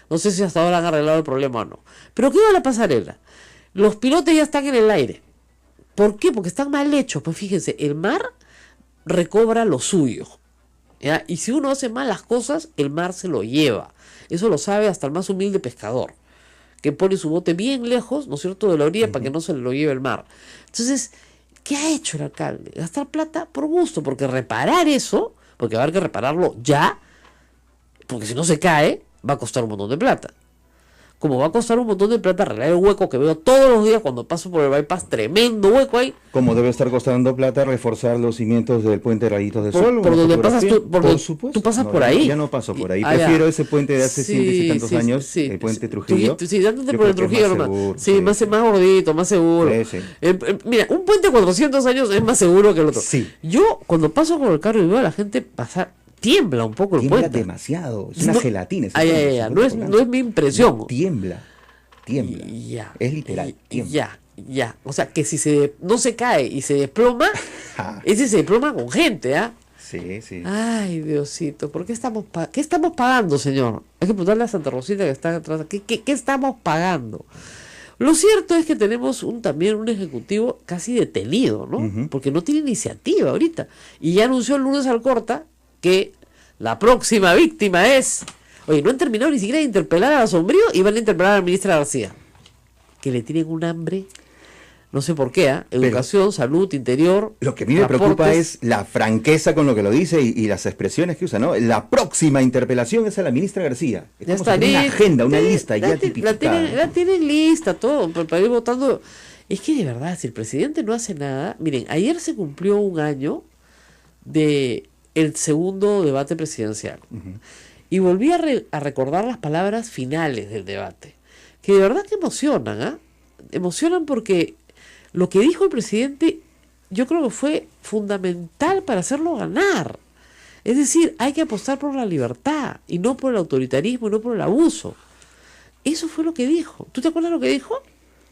No sé si hasta ahora han arreglado el problema o no. Pero ¿qué va a la pasarela? Los pilotos ya están en el aire. ¿Por qué? Porque están mal hechos. Pues fíjense, el mar recobra lo suyo, ¿ya? Y si uno hace mal las cosas, el mar se lo lleva. Eso lo sabe hasta el más humilde pescador, que pone su bote bien lejos, ¿no es cierto?, de la orilla para que no se lo lleve el mar. Entonces, ¿qué ha hecho el alcalde? Gastar plata por gusto, porque reparar eso, porque va a haber que repararlo ya, porque si no se cae, va a costar un montón de plata. Como va a costar un montón de plata arreglar el hueco que veo todos los días cuando paso por el bypass, tremendo hueco ahí. Como debe estar costando plata reforzar los cimientos del puente Rayitos de Sol. Por donde pasas por supuesto. Tú pasas no, por ahí. Ya no paso por ahí. Prefiero ese puente de hace 100 y tantos años, el puente Trujillo. Sí, dándote por el Trujillo nomás. Sí, más gordito, más seguro. Mira, un puente de 400 años es más seguro que el otro. Sí. Yo, cuando paso por el carro y veo a la gente pasar, tiembla un poco el puente. Tiembla demasiado. Es una gelatina. No es mi impresión. No, tiembla. Ya. Es literal. Ya. O sea, que si no se cae y se desploma, ese se desploma con gente, ¿ah? Sí. Ay, Diosito, ¿por qué estamos pagando, señor? Hay que preguntarle a Santa Rosita que está atrás. ¿Qué estamos pagando? Lo cierto es que tenemos también un ejecutivo casi detenido, ¿no? Porque no tiene iniciativa ahorita. Y ya anunció el lunes Alcorta que la próxima víctima es... Oye, no han terminado ni siquiera de interpelar a Sombrío y van a interpelar a la ministra García. Que le tienen un hambre, no sé por qué, educación, salud, interior. Lo que a mí me preocupa es la franqueza con lo que lo dice y las expresiones que usa, ¿no? La próxima interpelación es a la ministra García. Ya está, una agenda, una lista ya tipificada. La tienen lista, todo, para ir votando. Es que de verdad, si el presidente no hace nada... Miren, ayer se cumplió un año de el segundo debate presidencial. Y volví a recordar las palabras finales del debate, que de verdad que emocionan, ¿ah? Emocionan porque lo que dijo el presidente yo creo que fue fundamental para hacerlo ganar. Es decir, hay que apostar por la libertad y no por el autoritarismo y no por el abuso. Eso fue lo que dijo. ¿Tú te acuerdas lo que dijo?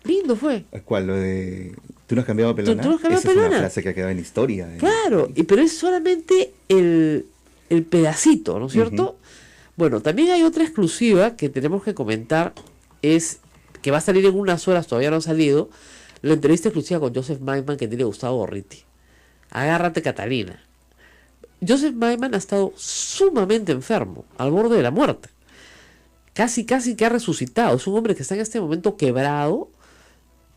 Lindo fue. ¿Cuál? Lo de... ¿Tú no has cambiado pelona? ¿Tú no has cambiado Esa pelona? Es una frase que ha quedado en historia. Claro, pero es solamente el pedacito, ¿no es cierto? Bueno, también hay otra exclusiva que tenemos que comentar, es que va a salir en unas horas, todavía no ha salido, la entrevista exclusiva con Joseph Maiman que tiene Gustavo Gorriti. Agárrate, Catalina. Joseph Maiman ha estado sumamente enfermo, al borde de la muerte. Casi que ha resucitado. Es un hombre que está en este momento quebrado,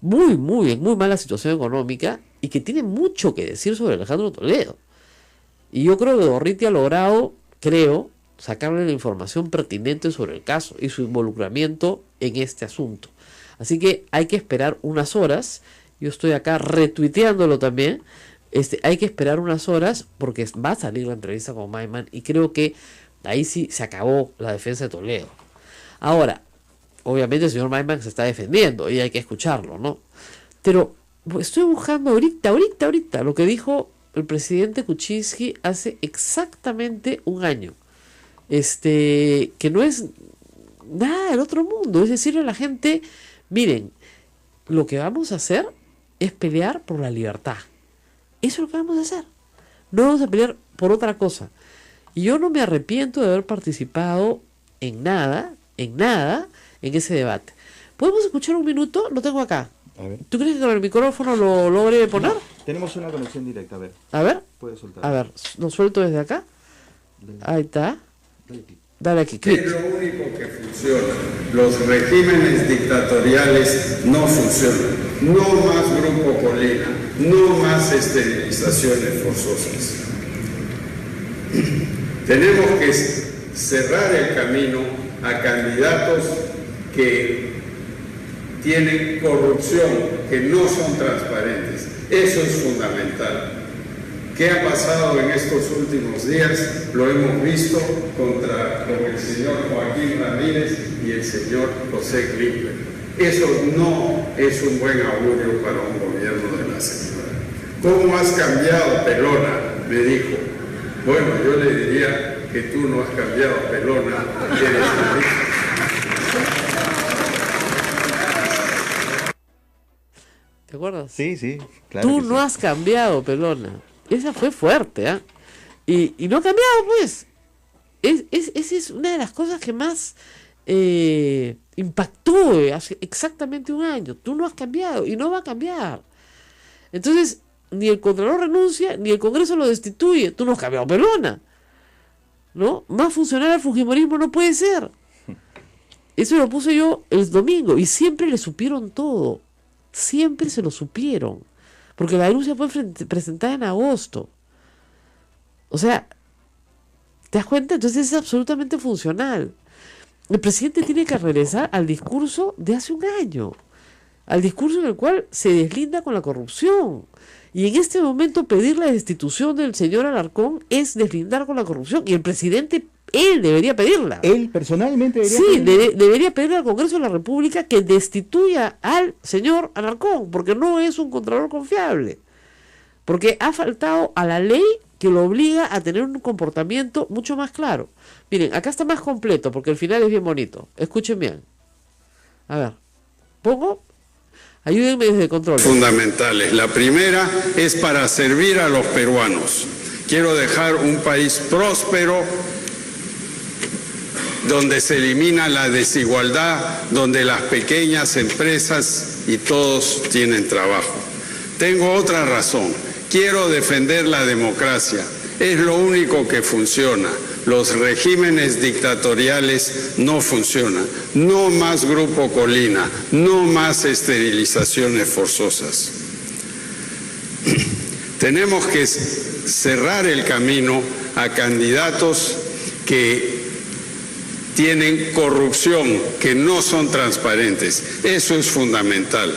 en muy mala situación económica, y que tiene mucho que decir sobre Alejandro Toledo. Y yo creo que Gorriti ha logrado, sacarle la información pertinente sobre el caso y su involucramiento en este asunto. Así que hay que esperar unas horas. Yo estoy acá retuiteándolo también. Hay que esperar unas horas porque va a salir la entrevista con Maiman y creo que ahí sí se acabó la defensa de Toledo. Ahora, obviamente el señor Maiman se está defendiendo y hay que escucharlo, ¿no? Pero estoy buscando ahorita lo que dijo el presidente Kuczynski hace exactamente un año. Que no es nada del otro mundo, es decirle a la gente, miren, lo que vamos a hacer es pelear por la libertad. Eso es lo que vamos a hacer. No vamos a pelear por otra cosa. Y yo no me arrepiento de haber participado en nada, en ese debate. ¿Podemos escuchar un minuto? Lo tengo acá. A ver. ¿Tú crees que con el micrófono lo logre poner? Tenemos una conexión directa, a ver. A ver. Puedes soltar. A ver, lo suelto desde acá. Ahí está. Dale aquí, clic. Es lo único que funciona. Los regímenes dictatoriales no funcionan. No más Grupo Colina, no más esterilizaciones forzosas. Tenemos que cerrar el camino a candidatos que tienen corrupción, que no son transparentes. Eso es fundamental. ¿Qué ha pasado en estos últimos días? Lo hemos visto con el señor Joaquín Ramírez y el señor José Klimper. Eso no es un buen augurio para un gobierno de la señora. ¿Cómo has cambiado, pelona?, me dijo. Bueno, yo le diría que tú no has cambiado, pelona, eres la misma. ¿Te acuerdas? Sí, sí, claro. Tú no has cambiado, pelona. Esa fue fuerte, ¿ah? Y no ha cambiado, pues. Esa es una de las cosas que más impactó hace exactamente un año. Tú no has cambiado y no va a cambiar. Entonces, ni el Contralor renuncia, ni el Congreso lo destituye. Tú no has cambiado, pelona. ¿No? Más funcional al fujimorismo no puede ser. Eso lo puse yo el domingo y siempre le supieron todo. Siempre se lo supieron. Porque la denuncia fue presentada en agosto. O sea, ¿te das cuenta? Entonces es absolutamente funcional. El presidente tiene que regresar al discurso de hace un año. Al discurso en el cual se deslinda con la corrupción. Y en este momento pedir la destitución del señor Alarcón es deslindar con la corrupción. Y el presidente, él debería pedirla. Él personalmente debería pedirla. Sí, debería pedirle al Congreso de la República que destituya al señor Alarcón, porque no es un contralor confiable. Porque ha faltado a la ley que lo obliga a tener un comportamiento mucho más claro. Miren, acá está más completo, porque el final es bien bonito. Escuchen bien. A ver, pongo... Ayúdenme desde control. Fundamentales. La primera es para servir a los peruanos. Quiero dejar un país próspero, donde se elimina la desigualdad, donde las pequeñas empresas y todos tienen trabajo. Tengo otra razón. Quiero defender la democracia. Es lo único que funciona. Los regímenes dictatoriales no funcionan. No más Grupo Colina, no más esterilizaciones forzosas. Tenemos que cerrar el camino a candidatos que tienen corrupción, que no son transparentes. Eso es fundamental.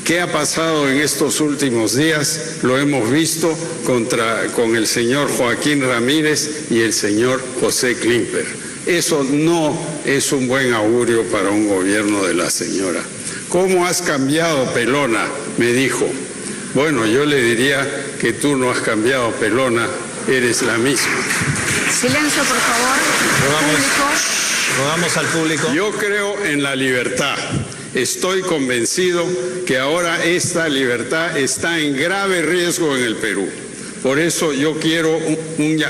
¿Qué ha pasado en estos últimos días? Lo hemos visto con el señor Joaquín Ramírez y el señor José Klimper. Eso no es un buen augurio para un gobierno de la señora. ¿Cómo has cambiado, pelona?, me dijo. Bueno, yo le diría que tú no has cambiado, pelona, eres la misma. Silencio, por favor. Rogamos al público. Yo creo en la libertad. Estoy convencido que ahora esta libertad está en grave riesgo en el Perú. Por eso yo quiero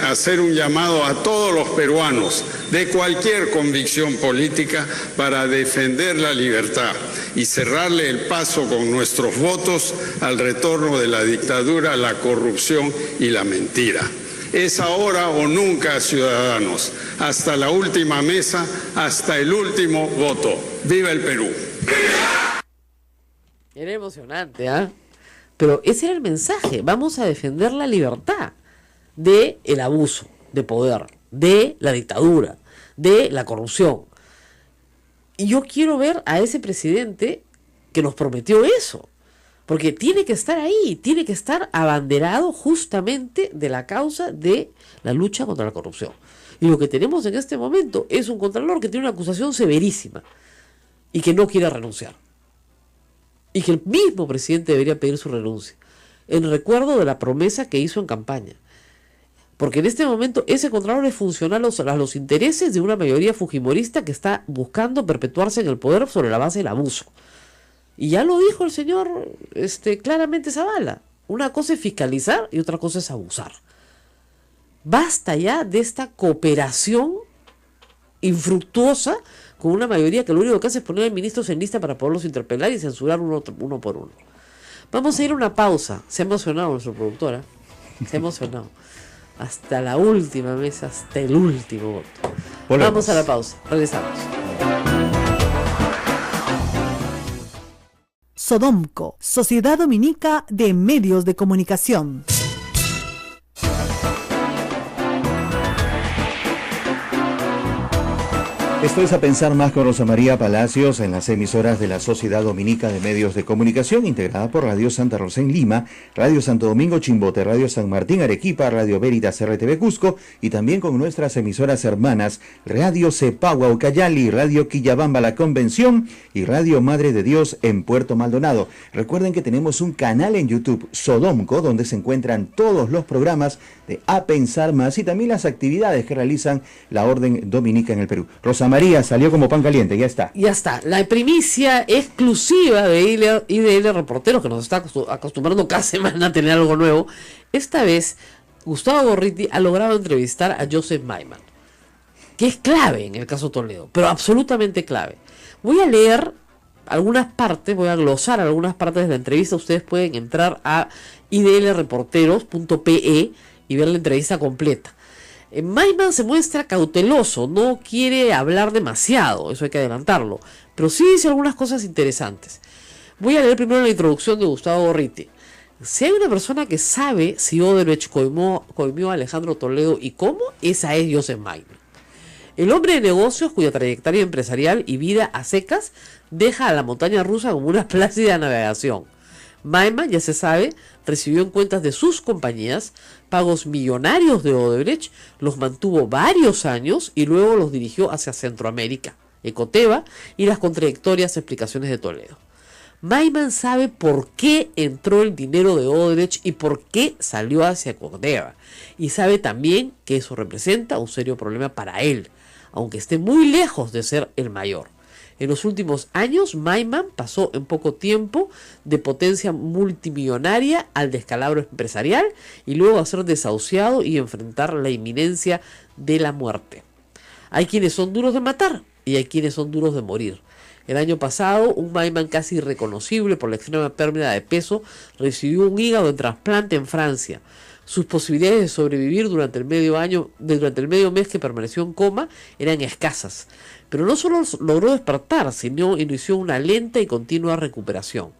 hacer un llamado a todos los peruanos de cualquier convicción política para defender la libertad y cerrarle el paso con nuestros votos al retorno de la dictadura, la corrupción y la mentira. Es ahora o nunca, ciudadanos, hasta la última mesa, hasta el último voto. ¡Viva el Perú! Era emocionante, ¿ah? Pero ese era el mensaje. Vamos a defender la libertad del abuso de poder, de la dictadura, de la corrupción. Y yo quiero ver a ese presidente que nos prometió eso. Porque tiene que estar ahí, tiene que estar abanderado justamente de la causa de la lucha contra la corrupción. Y lo que tenemos en este momento es un contralor que tiene una acusación severísima y que no quiere renunciar. Y que el mismo presidente debería pedir su renuncia, en recuerdo de la promesa que hizo en campaña. Porque en este momento ese contralor es funcional a los intereses de una mayoría fujimorista que está buscando perpetuarse en el poder sobre la base del abuso. Y ya lo dijo el señor claramente Zavala. Una cosa es fiscalizar y otra cosa es abusar. Basta ya de esta cooperación infructuosa con una mayoría que lo único que hace es poner a ministros en lista para poderlos interpelar y censurar uno por uno. Vamos a ir a una pausa. Se ha emocionado nuestro productora. Se ha emocionado. Hasta la última mesa, hasta el último voto. Volvemos. Vamos a la pausa. Regresamos. Sodomco, Sociedad Dominica de Medios de Comunicación. Esto es A Pensar Más con Rosa María Palacios en las emisoras de la Sociedad Dominica de Medios de Comunicación, integrada por Radio Santa Rosa en Lima, Radio Santo Domingo Chimbote, Radio San Martín Arequipa, Radio Veritas RTV Cusco y también con nuestras emisoras hermanas Radio Cepagua Ucayali, Radio Quillabamba La Convención y Radio Madre de Dios en Puerto Maldonado. Recuerden que tenemos un canal en YouTube, Sodomco, donde se encuentran todos los programas de A Pensar Más y también las actividades que realizan la Orden Dominica en el Perú. Rosa María salió como pan caliente, ya está. Ya está, la primicia exclusiva de IDL Reporteros, que nos está acostumbrando cada semana a tener algo nuevo. Esta vez, Gustavo Gorriti ha logrado entrevistar a Joseph Maiman, que es clave en el caso Toledo, pero absolutamente clave. Voy a leer algunas partes, voy a glosar algunas partes de la entrevista. Ustedes pueden entrar a idlreporteros.pe y ver la entrevista completa. Maiman se muestra cauteloso, no quiere hablar demasiado, eso hay que adelantarlo, pero sí dice algunas cosas interesantes. Voy a leer primero la introducción de Gustavo Gorriti. Si hay una persona que sabe si Odebrecht coimió a Alejandro Toledo y cómo, esa es Joseph Maiman. El hombre de negocios cuya trayectoria empresarial y vida a secas deja a la montaña rusa como una plácida navegación. Maiman, ya se sabe, recibió en cuentas de sus compañías pagos millonarios de Odebrecht, los mantuvo varios años y luego los dirigió hacia Centroamérica, Ecoteva y las contradictorias explicaciones de Toledo. Maiman sabe por qué entró el dinero de Odebrecht y por qué salió hacia Ecoteva, y sabe también que eso representa un serio problema para él, aunque esté muy lejos de ser el mayor. En los últimos años, Maiman pasó en poco tiempo de potencia multimillonaria al descalabro empresarial y luego a ser desahuciado y enfrentar la inminencia de la muerte. Hay quienes son duros de matar y hay quienes son duros de morir. El año pasado, un Maiman casi irreconocible por la extrema pérdida de peso recibió un hígado en trasplante en Francia. Sus posibilidades de sobrevivir durante el medio mes que permaneció en coma eran escasas. Pero no solo logró despertar, sino inició una lenta y continua recuperación.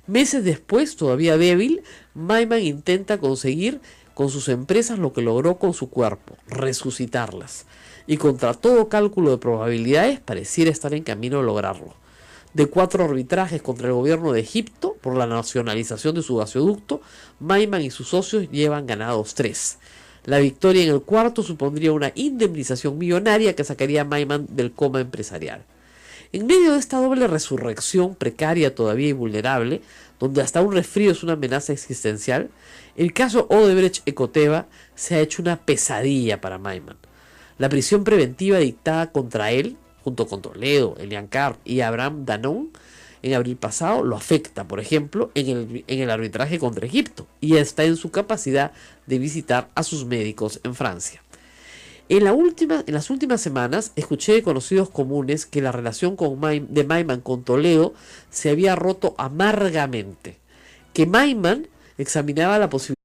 Meses después, todavía débil, Maiman intenta conseguir con sus empresas lo que logró con su cuerpo, resucitarlas. Y contra todo cálculo de probabilidades, pareciera estar en camino a lograrlo. De 4 arbitrajes contra el gobierno de Egipto por la nacionalización de su gasoducto, Maiman y sus socios llevan ganados 3. La victoria en el cuarto supondría una indemnización millonaria que sacaría a Maiman del coma empresarial. En medio de esta doble resurrección precaria todavía y vulnerable, donde hasta un resfrío es una amenaza existencial, el caso Odebrecht-Ecoteva se ha hecho una pesadilla para Maiman. La prisión preventiva dictada contra él, junto con Toledo, Elian Carr y Abraham Danon, en abril pasado, lo afecta, por ejemplo, en el arbitraje contra Egipto, y está en su capacidad de visitar a sus médicos en Francia. En las últimas semanas, escuché de conocidos comunes que la relación de Maiman con Toledo se había roto amargamente, que Maiman examinaba la posibilidad.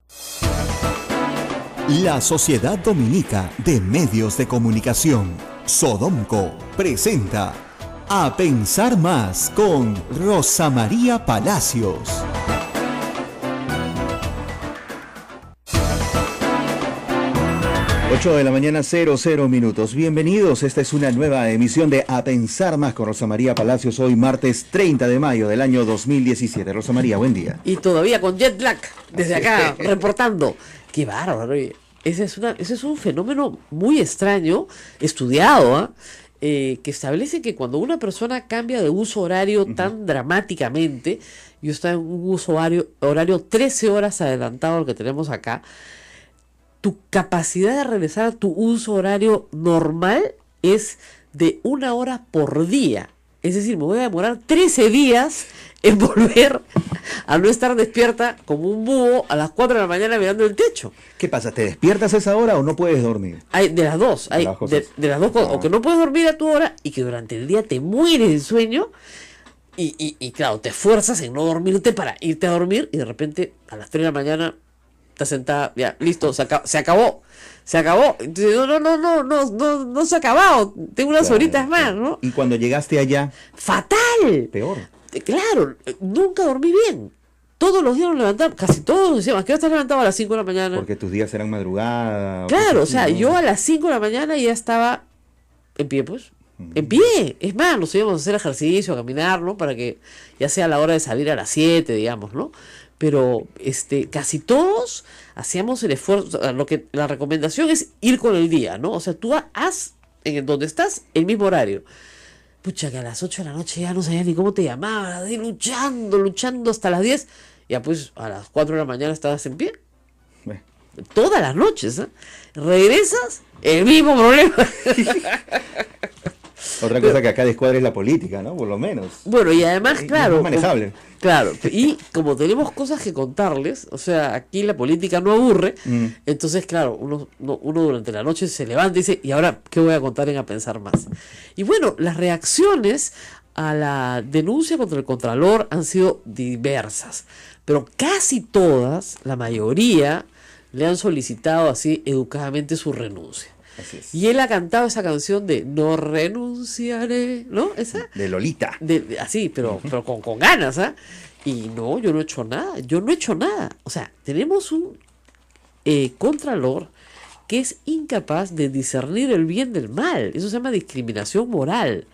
La Sociedad Dominica de Medios de Comunicación, Sodomco, presenta A Pensar Más con Rosa María Palacios. 8 de la mañana, 00 minutos. Bienvenidos, esta es una nueva emisión de A Pensar Más con Rosa María Palacios, hoy martes 30 de mayo del año 2017. Rosa María, buen día. Y todavía con jet lag, desde acá, reportando. ¡Qué bárbaro! Ese es un fenómeno muy extraño, estudiado, que establece que cuando una persona cambia de uso horario tan dramáticamente, yo estaba en un uso horario 13 horas adelantado al que tenemos acá, tu capacidad de regresar a tu uso horario normal es de 1 hora por día. Es decir, me voy a demorar 13 días en volver a no estar despierta como un búho a las 4 de la mañana mirando el techo. ¿Qué pasa? ¿Te despiertas a esa hora o no puedes dormir? Hay de las dos. Hay de las dos cosas. O que no puedes dormir a tu hora y que durante el día te mueres de sueño. Y claro, te esfuerzas en no dormirte para irte a dormir y de repente a las 3 de la mañana estás sentada, ya, listo, se acabó. Entonces, no se ha acabado. Tengo unas horitas más, ¿no? Y cuando llegaste allá, ¡fatal! Peor. Claro, nunca dormí bien. Todos los días nos levantamos, casi todos decíamos, ¿a qué hora estás levantado? A las 5 de la mañana. Porque tus días eran madrugada. Claro, o sea, yo a las 5 de la mañana ya estaba en pie, pues. En pie. Es más, nos íbamos a hacer ejercicio, a caminar, ¿no? Para que ya sea la hora de salir a las 7, digamos, ¿no? Pero casi todos hacíamos el esfuerzo. La recomendación es ir con el día, ¿no? O sea, tú haz en donde estás el mismo horario. Pucha, que a las 8 de la noche ya no sabía ni cómo te llamaba, de luchando hasta las 10. Ya pues a las 4 de la mañana estabas en pie. Todas las noches, ¿eh? Regresas, el mismo problema. Otra cosa que acá descuadra es la política, ¿no? Por lo menos. Bueno, y además, claro. Es manejable. Claro, y como tenemos cosas que contarles, o sea, aquí la política no aburre, entonces, claro, uno durante la noche se levanta y dice, ¿y ahora qué voy a contar en A Pensar Más? Y bueno, las reacciones a la denuncia contra el Contralor han sido diversas, pero casi todas, la mayoría, le han solicitado así educadamente su renuncia. Así es. Y él ha cantado esa canción de No renunciaré, ¿no? Esa. De Lolita. Así, pero con ganas, ¿ah? Y no, yo no he hecho nada. O sea, tenemos un Contralor que es incapaz de discernir el bien del mal. Eso se llama discriminación moral.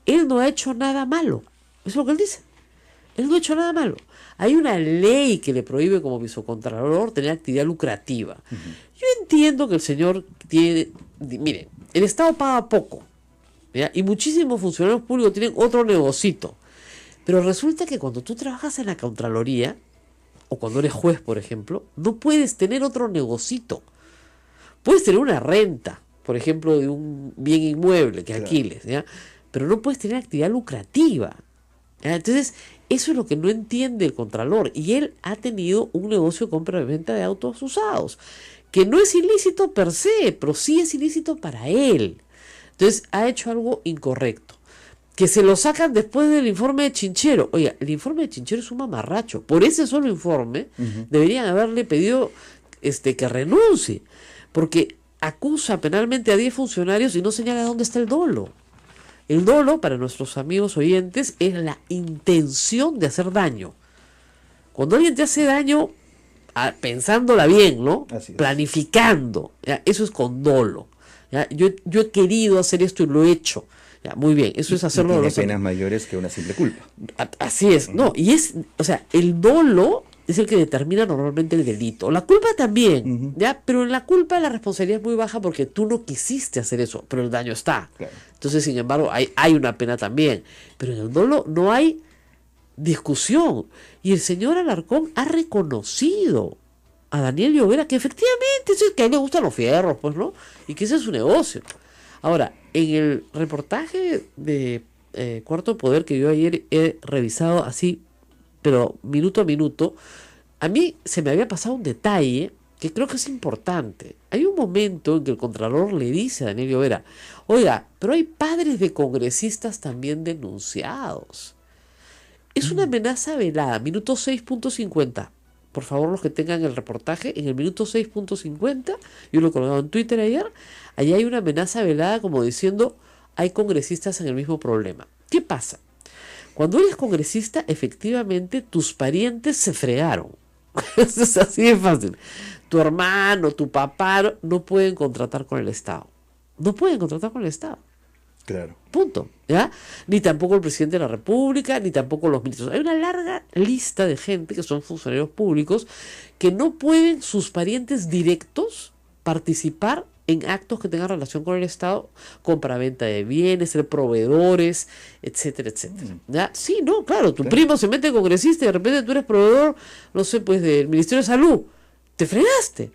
Él no ha hecho nada malo. Eso es lo que él dice. Él no ha hecho nada malo. Hay una ley que le prohíbe como vicecontralor tener actividad lucrativa. Yo entiendo que el señor tiene... Mire, el Estado paga poco, ¿ya? Y muchísimos funcionarios públicos tienen otro negocito. Pero resulta que cuando tú trabajas en la Contraloría, o cuando eres juez, por ejemplo, no puedes tener otro negocito. Puedes tener una renta, por ejemplo, de un bien inmueble que alquiles, ¿ya? Pero no puedes tener actividad lucrativa, ¿ya? Entonces, eso es lo que no entiende el Contralor. Y él ha tenido un negocio de compra y venta de autos usados, que no es ilícito per se, pero sí es ilícito para él. Entonces, ha hecho algo incorrecto. Que se lo sacan después del informe de Chinchero. Oiga, el informe de Chinchero es un mamarracho. Por ese solo informe, deberían haberle pedido que renuncie. Porque acusa penalmente a 10 funcionarios y no señala dónde está el dolo. El dolo, para nuestros amigos oyentes, es la intención de hacer daño. Cuando alguien te hace daño, pensándola bien, ¿no? Planificando, ¿ya? Eso es con dolo, ¿ya? Yo he querido hacer esto y lo he hecho, ¿ya? Muy bien, eso es hacerlo. Tiene penas mayores que una simple culpa. Así es, no, y o sea, el dolo es el que determina normalmente el delito. La culpa también, ¿ya? Pero en la culpa la responsabilidad es muy baja porque tú no quisiste hacer eso, pero el daño está. Claro. Entonces, sin embargo, hay una pena también. Pero en el dolo no hay discusión. Y el señor Alarcón ha reconocido a Daniel Llovera que efectivamente es que a él le gustan los fierros, pues, ¿no? Y que ese es su negocio. Ahora, en el reportaje de Cuarto Poder que yo ayer he revisado así, pero minuto a minuto, a mí se me había pasado un detalle que creo que es importante. Hay un momento en que el Contralor le dice a Daniel Llovera, oiga, pero hay padres de congresistas también denunciados. Es una amenaza velada, minuto 6.50. Por favor, los que tengan el reportaje, en el minuto 6.50, yo lo he colgado en Twitter ayer, allí hay una amenaza velada como diciendo, hay congresistas en el mismo problema. ¿Qué pasa? Cuando eres congresista, efectivamente, tus parientes se fregaron. Eso es así de fácil. Tu hermano, tu papá, no pueden contratar con el Estado. No pueden contratar con el Estado. Claro. Punto, ¿ya? Ni tampoco el presidente de la República, ni tampoco los ministros. Hay una larga lista de gente que son funcionarios públicos que no pueden sus parientes directos participar en actos que tengan relación con el Estado, compra-venta de bienes, ser proveedores, etcétera, etcétera. ¿Ya? Sí, no, claro, tu primo se mete congresista y de repente tú eres proveedor, no sé, pues del Ministerio de Salud. Te fregaste.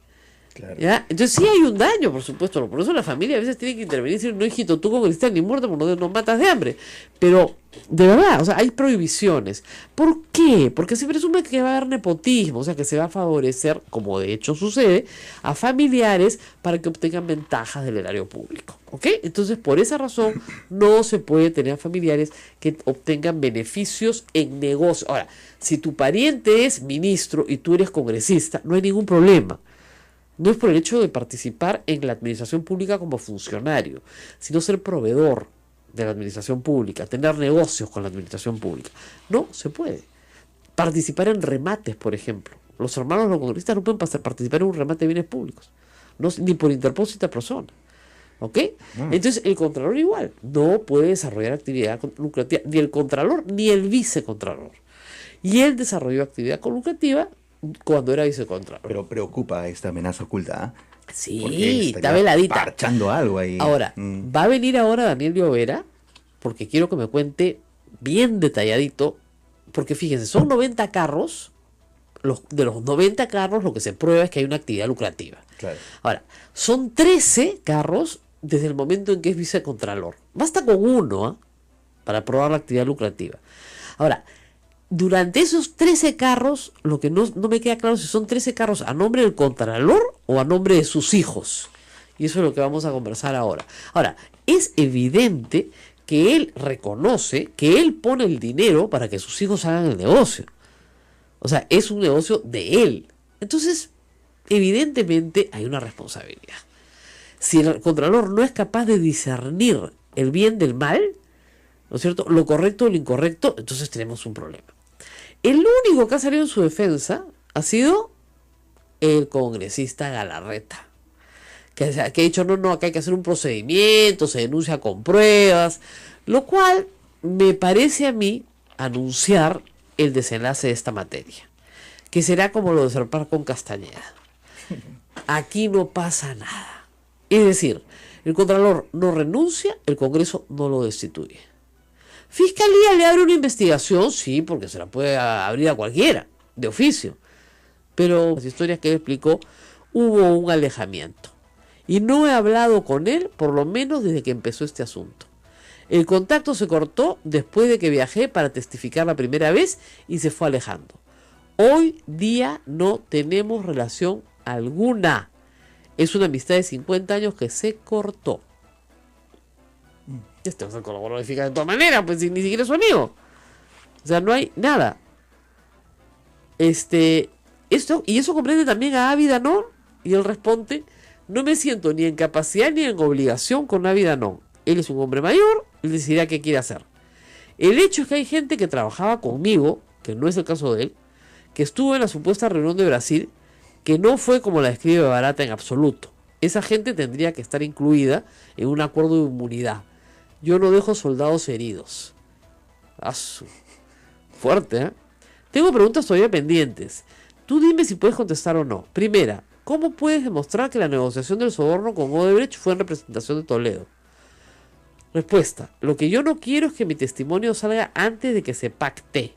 Claro. ¿Ya? Entonces sí hay un daño, por supuesto, por eso la familia a veces tiene que intervenir y decir, no hijito, tú congresista ni muerto, porque no matas de hambre. Pero, de verdad, o sea, hay prohibiciones. ¿Por qué? Porque se presume que va a haber nepotismo, o sea, que se va a favorecer, como de hecho sucede, a familiares para que obtengan ventajas del erario público. ¿Ok? Entonces, por esa razón, no se puede tener familiares que obtengan beneficios en negocio. Ahora, si tu pariente es ministro y tú eres congresista, no hay ningún problema. No es por el hecho de participar en la administración pública como funcionario, sino ser proveedor de la administración pública, tener negocios con la administración pública. No se puede. Participar en remates, por ejemplo. Los hermanos los congresistas no pueden participar en un remate de bienes públicos, no, ni por interpósita persona. ¿Ok? Entonces, el Contralor igual no puede desarrollar actividad lucrativa, ni el Contralor ni el Vicecontralor. Y él desarrolló actividad lucrativa cuando era Vicecontralor. Pero preocupa esta amenaza oculta, ¿eh? Sí, está veladita. Parchando algo ahí. Ahora, va a venir ahora Daniel Llovera, porque quiero que me cuente bien detalladito, porque fíjense, son 90 carros, de los 90 carros lo que se prueba es que hay una actividad lucrativa. Claro. Ahora, son 13 carros desde el momento en que es Vicecontralor. Basta con uno, ¿eh?, para probar la actividad lucrativa. Ahora, durante esos 13 carros, lo que no me queda claro si son 13 carros a nombre del Contralor o a nombre de sus hijos. Y eso es lo que vamos a conversar ahora. Ahora, es evidente que él reconoce que él pone el dinero para que sus hijos hagan el negocio. O sea, es un negocio de él. Entonces, evidentemente hay una responsabilidad. Si el Contralor no es capaz de discernir el bien del mal, ¿no es cierto?, lo correcto o lo incorrecto, entonces tenemos un problema. El único que ha salido en su defensa ha sido el congresista Galarreta, que ha dicho, no, acá hay que hacer un procedimiento, se denuncia con pruebas, lo cual me parece a mí anunciar el desenlace de esta materia, que será como lo de Serpar con Castañeda. Aquí no pasa nada. Es decir, el Contralor no renuncia, el Congreso no lo destituye. Fiscalía le abre una investigación, sí, porque se la puede abrir a cualquiera, de oficio. Pero las historias que él explicó, hubo un alejamiento. Y no he hablado con él, por lo menos desde que empezó este asunto. El contacto se cortó después de que viajé para testificar la primera vez y se fue alejando. Hoy día no tenemos relación alguna. Es una amistad de 50 años que se cortó. Este va a colaborar de todas maneras, pues ni siquiera es su amigo. O sea, no hay nada. Y eso comprende también a Avi Danón, y él responde: no me siento ni en capacidad ni en obligación con Avi Danón. Él es un hombre mayor, él decidirá qué quiere hacer. El hecho es que hay gente que trabajaba conmigo, que no es el caso de él, que estuvo en la supuesta reunión de Brasil, que no fue como la describe Barata en absoluto. Esa gente tendría que estar incluida en un acuerdo de inmunidad. Yo no dejo soldados heridos. Fuerte, ¿eh? Tengo preguntas todavía pendientes. Tú dime si puedes contestar o no. Primera, ¿cómo puedes demostrar que la negociación del soborno con Odebrecht fue en representación de Toledo? Respuesta, lo que yo no quiero es que mi testimonio salga antes de que se pacte.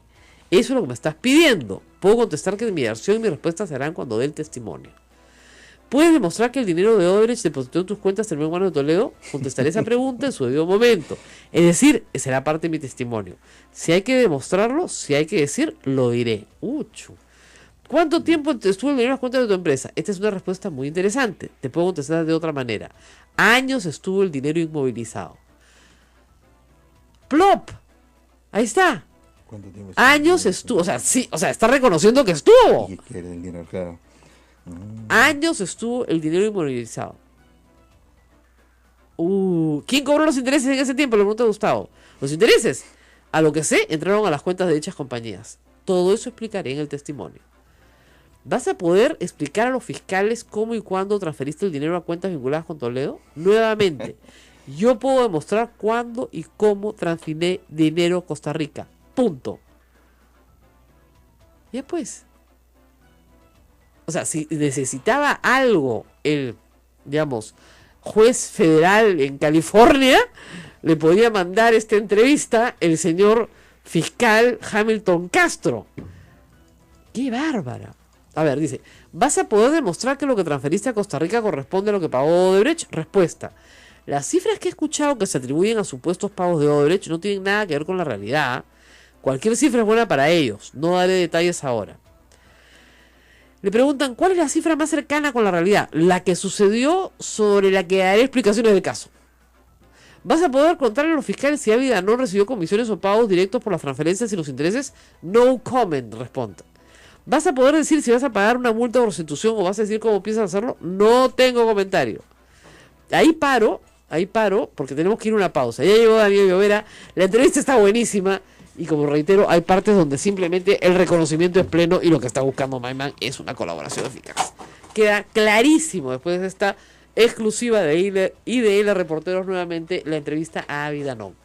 Eso es lo que me estás pidiendo. Puedo contestar que mi versión y mi respuesta serán cuando dé el testimonio. ¿Puedes demostrar que el dinero de Odebrecht depositó en tus cuentas terminó en manos de Toledo? Contestaré esa pregunta en su debido momento. Es decir, será parte de mi testimonio. Si hay que demostrarlo, si hay que decir, lo diré. ¿Cuánto tiempo estuvo el dinero en las cuentas de tu empresa? Esta es una respuesta muy interesante. Te puedo contestar de otra manera. Años estuvo el dinero inmovilizado. ¡Plop! Ahí está. ¿Cuánto tiempo años estuvo? O sea, sí, o sea, está reconociendo que estuvo. Y que era el dinero, claro. Años estuvo el dinero inmovilizado. ¿Quién cobró los intereses en ese tiempo? Le pregunta Gustavo. Los intereses, a lo que sé, entraron a las cuentas de dichas compañías. Todo eso explicaré en el testimonio. ¿Vas a poder explicar a los fiscales cómo y cuándo transferiste el dinero a cuentas vinculadas con Toledo? Nuevamente, yo puedo demostrar cuándo y cómo transferí dinero a Costa Rica. Punto. Ya pues. O sea, si necesitaba algo el, digamos, juez federal en California, le podía mandar esta entrevista el señor fiscal Hamilton Castro. ¡Qué bárbara! A ver, dice, ¿vas a poder demostrar que lo que transferiste a Costa Rica corresponde a lo que pagó Odebrecht? Respuesta, las cifras que he escuchado que se atribuyen a supuestos pagos de Odebrecht no tienen nada que ver con la realidad. Cualquier cifra es buena para ellos, no daré detalles ahora. Le preguntan, ¿cuál es la cifra más cercana con la realidad? La que sucedió, sobre la que daré explicaciones del caso. ¿Vas a poder contarle a los fiscales si Avi Danón recibió comisiones o pagos directos por las transferencias y los intereses? No comment, responde. ¿Vas a poder decir si vas a pagar una multa de restitución o vas a decir cómo piensas hacerlo? No tengo comentario. Ahí paro, porque tenemos que ir a una pausa. Ya llegó Daniel Llovera, la entrevista está buenísima. Y como reitero, hay partes donde simplemente el reconocimiento es pleno y lo que está buscando Maiman es una colaboración eficaz. Queda clarísimo después de esta exclusiva de IDL Reporteros nuevamente, la entrevista a Avi Danón.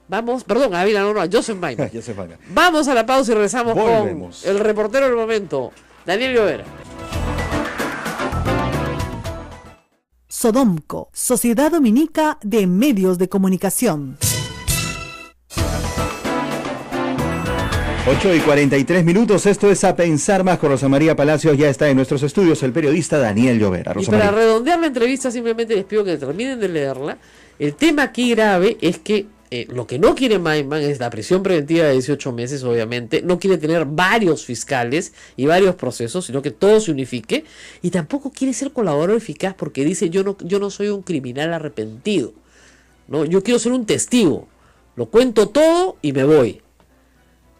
Vamos, perdón, a Avi Danón, no, a Joseph Maiman. Vamos a la pausa y regresamos con el reportero del momento, Daniel Llovera. Sodomco, Sociedad Dominica de Medios de Comunicación. 8:43, esto es A Pensar Más con Rosa María Palacios. Ya está en nuestros estudios el periodista Daniel Llovera. Y para redondear la entrevista, simplemente les pido que terminen de leerla. El tema aquí grave es que lo que no quiere Maiman es la prisión preventiva de 18 meses, obviamente. No quiere tener varios fiscales y varios procesos, sino que todo se unifique. Y tampoco quiere ser colaborador eficaz porque dice yo no soy un criminal arrepentido. No, yo quiero ser un testigo. Lo cuento todo y me voy.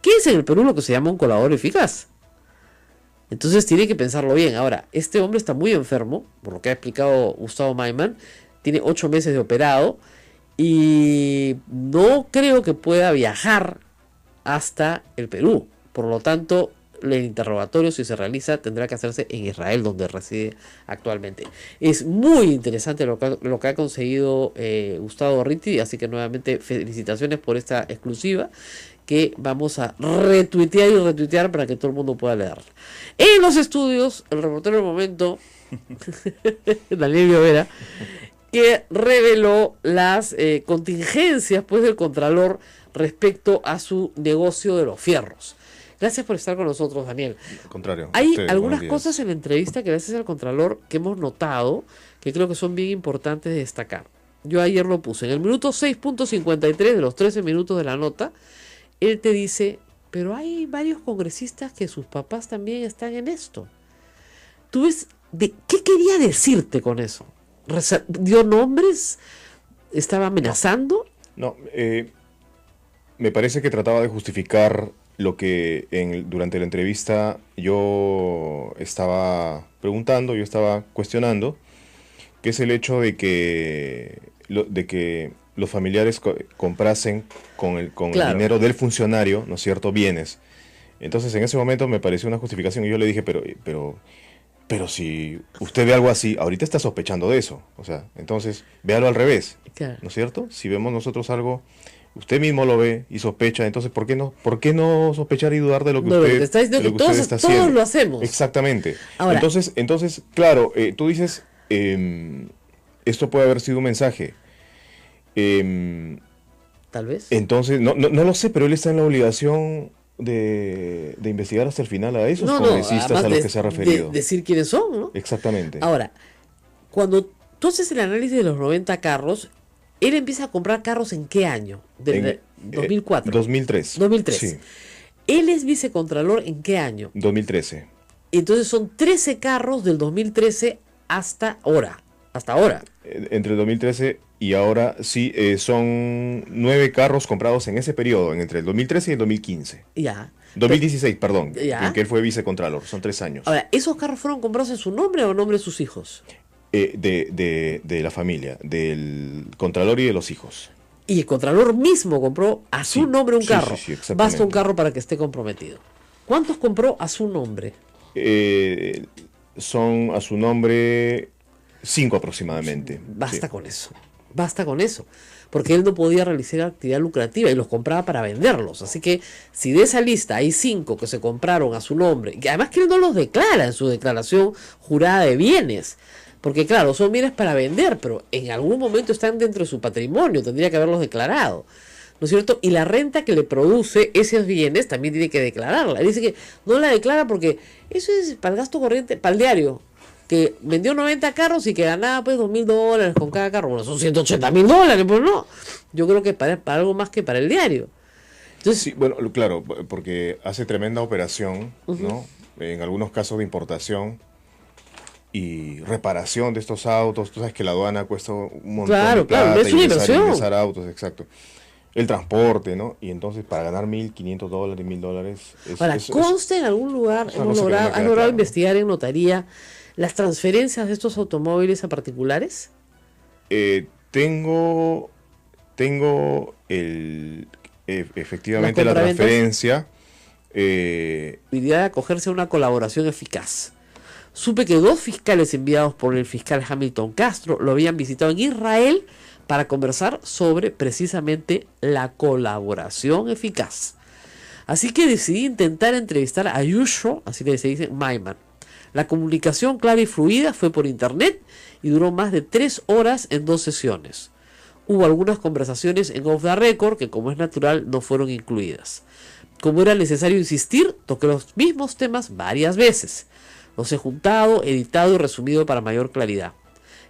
¿Qué es en el Perú lo que se llama un colaborador eficaz? Entonces tiene que pensarlo bien. Ahora, este hombre está muy enfermo, por lo que ha explicado Gustavo Maiman. Tiene 8 meses de operado y no creo que pueda viajar hasta el Perú. Por lo tanto, el interrogatorio, si se realiza, tendrá que hacerse en Israel, donde reside actualmente. Es muy interesante lo que ha conseguido Gustavo Gorriti, así que nuevamente felicitaciones por esta exclusiva que vamos a retuitear para que todo el mundo pueda leerla. En los estudios, el reportero del momento, Daniel Llovera, que reveló las contingencias del Contralor respecto a su negocio de los fierros. Gracias por estar con nosotros, Daniel. Al contrario. Hay algunas cosas en la entrevista que gracias al Contralor que hemos notado que creo que son bien importantes de destacar. Yo ayer lo puse. En el minuto 6.53 de los 13 minutos de la nota, él te dice, pero hay varios congresistas que sus papás también están en esto. ¿Tú ves qué quería decirte con eso? ¿Dio nombres? ¿Estaba amenazando? No, me parece que trataba de justificar lo que durante la entrevista yo estaba preguntando, yo estaba cuestionando, que es el hecho de que los familiares comprasen con el dinero del funcionario, ¿no es cierto?, bienes. Entonces en ese momento me pareció una justificación y yo le dije, pero si usted ve algo así, ahorita está sospechando de eso. O sea, entonces véalo al revés, claro, ¿no es cierto? Si vemos nosotros algo, usted mismo lo ve y sospecha, entonces ¿por qué no sospechar y dudar de lo que usted está diciendo? De lo que usted está haciendo? Todos lo hacemos. Exactamente. Ahora, entonces, claro, tú dices, esto puede haber sido un mensaje. Tal vez. Entonces, no lo sé, pero él está en la obligación de investigar hasta el final a esos congresistas a los que se ha referido. Decir quiénes son, ¿no? Exactamente. Ahora, cuando tú haces el análisis de los 90 carros, él empieza a comprar carros ¿en qué año? ¿Del 2004? 2003. 2003. Sí. Él es vicecontralor ¿en qué año? 2013. Entonces son 13 carros del 2013 hasta ahora. Hasta ahora. Entre el 2013 y ahora sí, son 9 carros comprados en ese periodo, entre el 2013 y el 2015. Ya. 2016, perdón, ya, en que él fue vicecontralor, son 3 años. Ahora, ¿esos carros fueron comprados en su nombre o en nombre de sus hijos? De la familia, del contralor y de los hijos. Y el contralor mismo compró a su nombre un carro. Sí, basta un carro para que esté comprometido. ¿Cuántos compró a su nombre? Son a su nombre 5 aproximadamente. Basta con eso. Basta con eso. Porque él no podía realizar actividad lucrativa y los compraba para venderlos. Así que si de esa lista hay 5 que se compraron a su nombre, y además que él no los declara en su declaración jurada de bienes, porque claro, son bienes para vender, pero en algún momento están dentro de su patrimonio, tendría que haberlos declarado, ¿no es cierto? Y la renta que le produce esos bienes también tiene que declararla. Él dice que no la declara porque eso es para el gasto corriente, para el diario, que vendió 90 carros y que ganaba pues $2,000 con cada carro. Bueno, son $180,000, pues no. Yo creo que para algo más que para el diario. Entonces, sí, bueno, claro, porque hace tremenda operación, ¿no? En algunos casos de importación y reparación de estos autos. Tú sabes que la aduana cuesta un montón de plata. Claro, es una inversión. Ingresar autos, exacto. El transporte, ¿no? Y entonces para ganar $1,500, $1,000 Ahora, consta en algún lugar, has logrado investigar en notaría las transferencias de estos automóviles a particulares. Tengo efectivamente la transferencia. Idea de acogerse a una colaboración eficaz. Supe que 2 fiscales enviados por el fiscal Hamilton Castro lo habían visitado en Israel para conversar sobre precisamente la colaboración eficaz. Así que decidí intentar entrevistar a Yusho, así que se dice Maiman. La comunicación clara y fluida fue por internet y duró más de 3 horas en 2 sesiones. Hubo algunas conversaciones en off the record que, como es natural, no fueron incluidas. Como era necesario insistir, toqué los mismos temas varias veces. Los he juntado, editado y resumido para mayor claridad.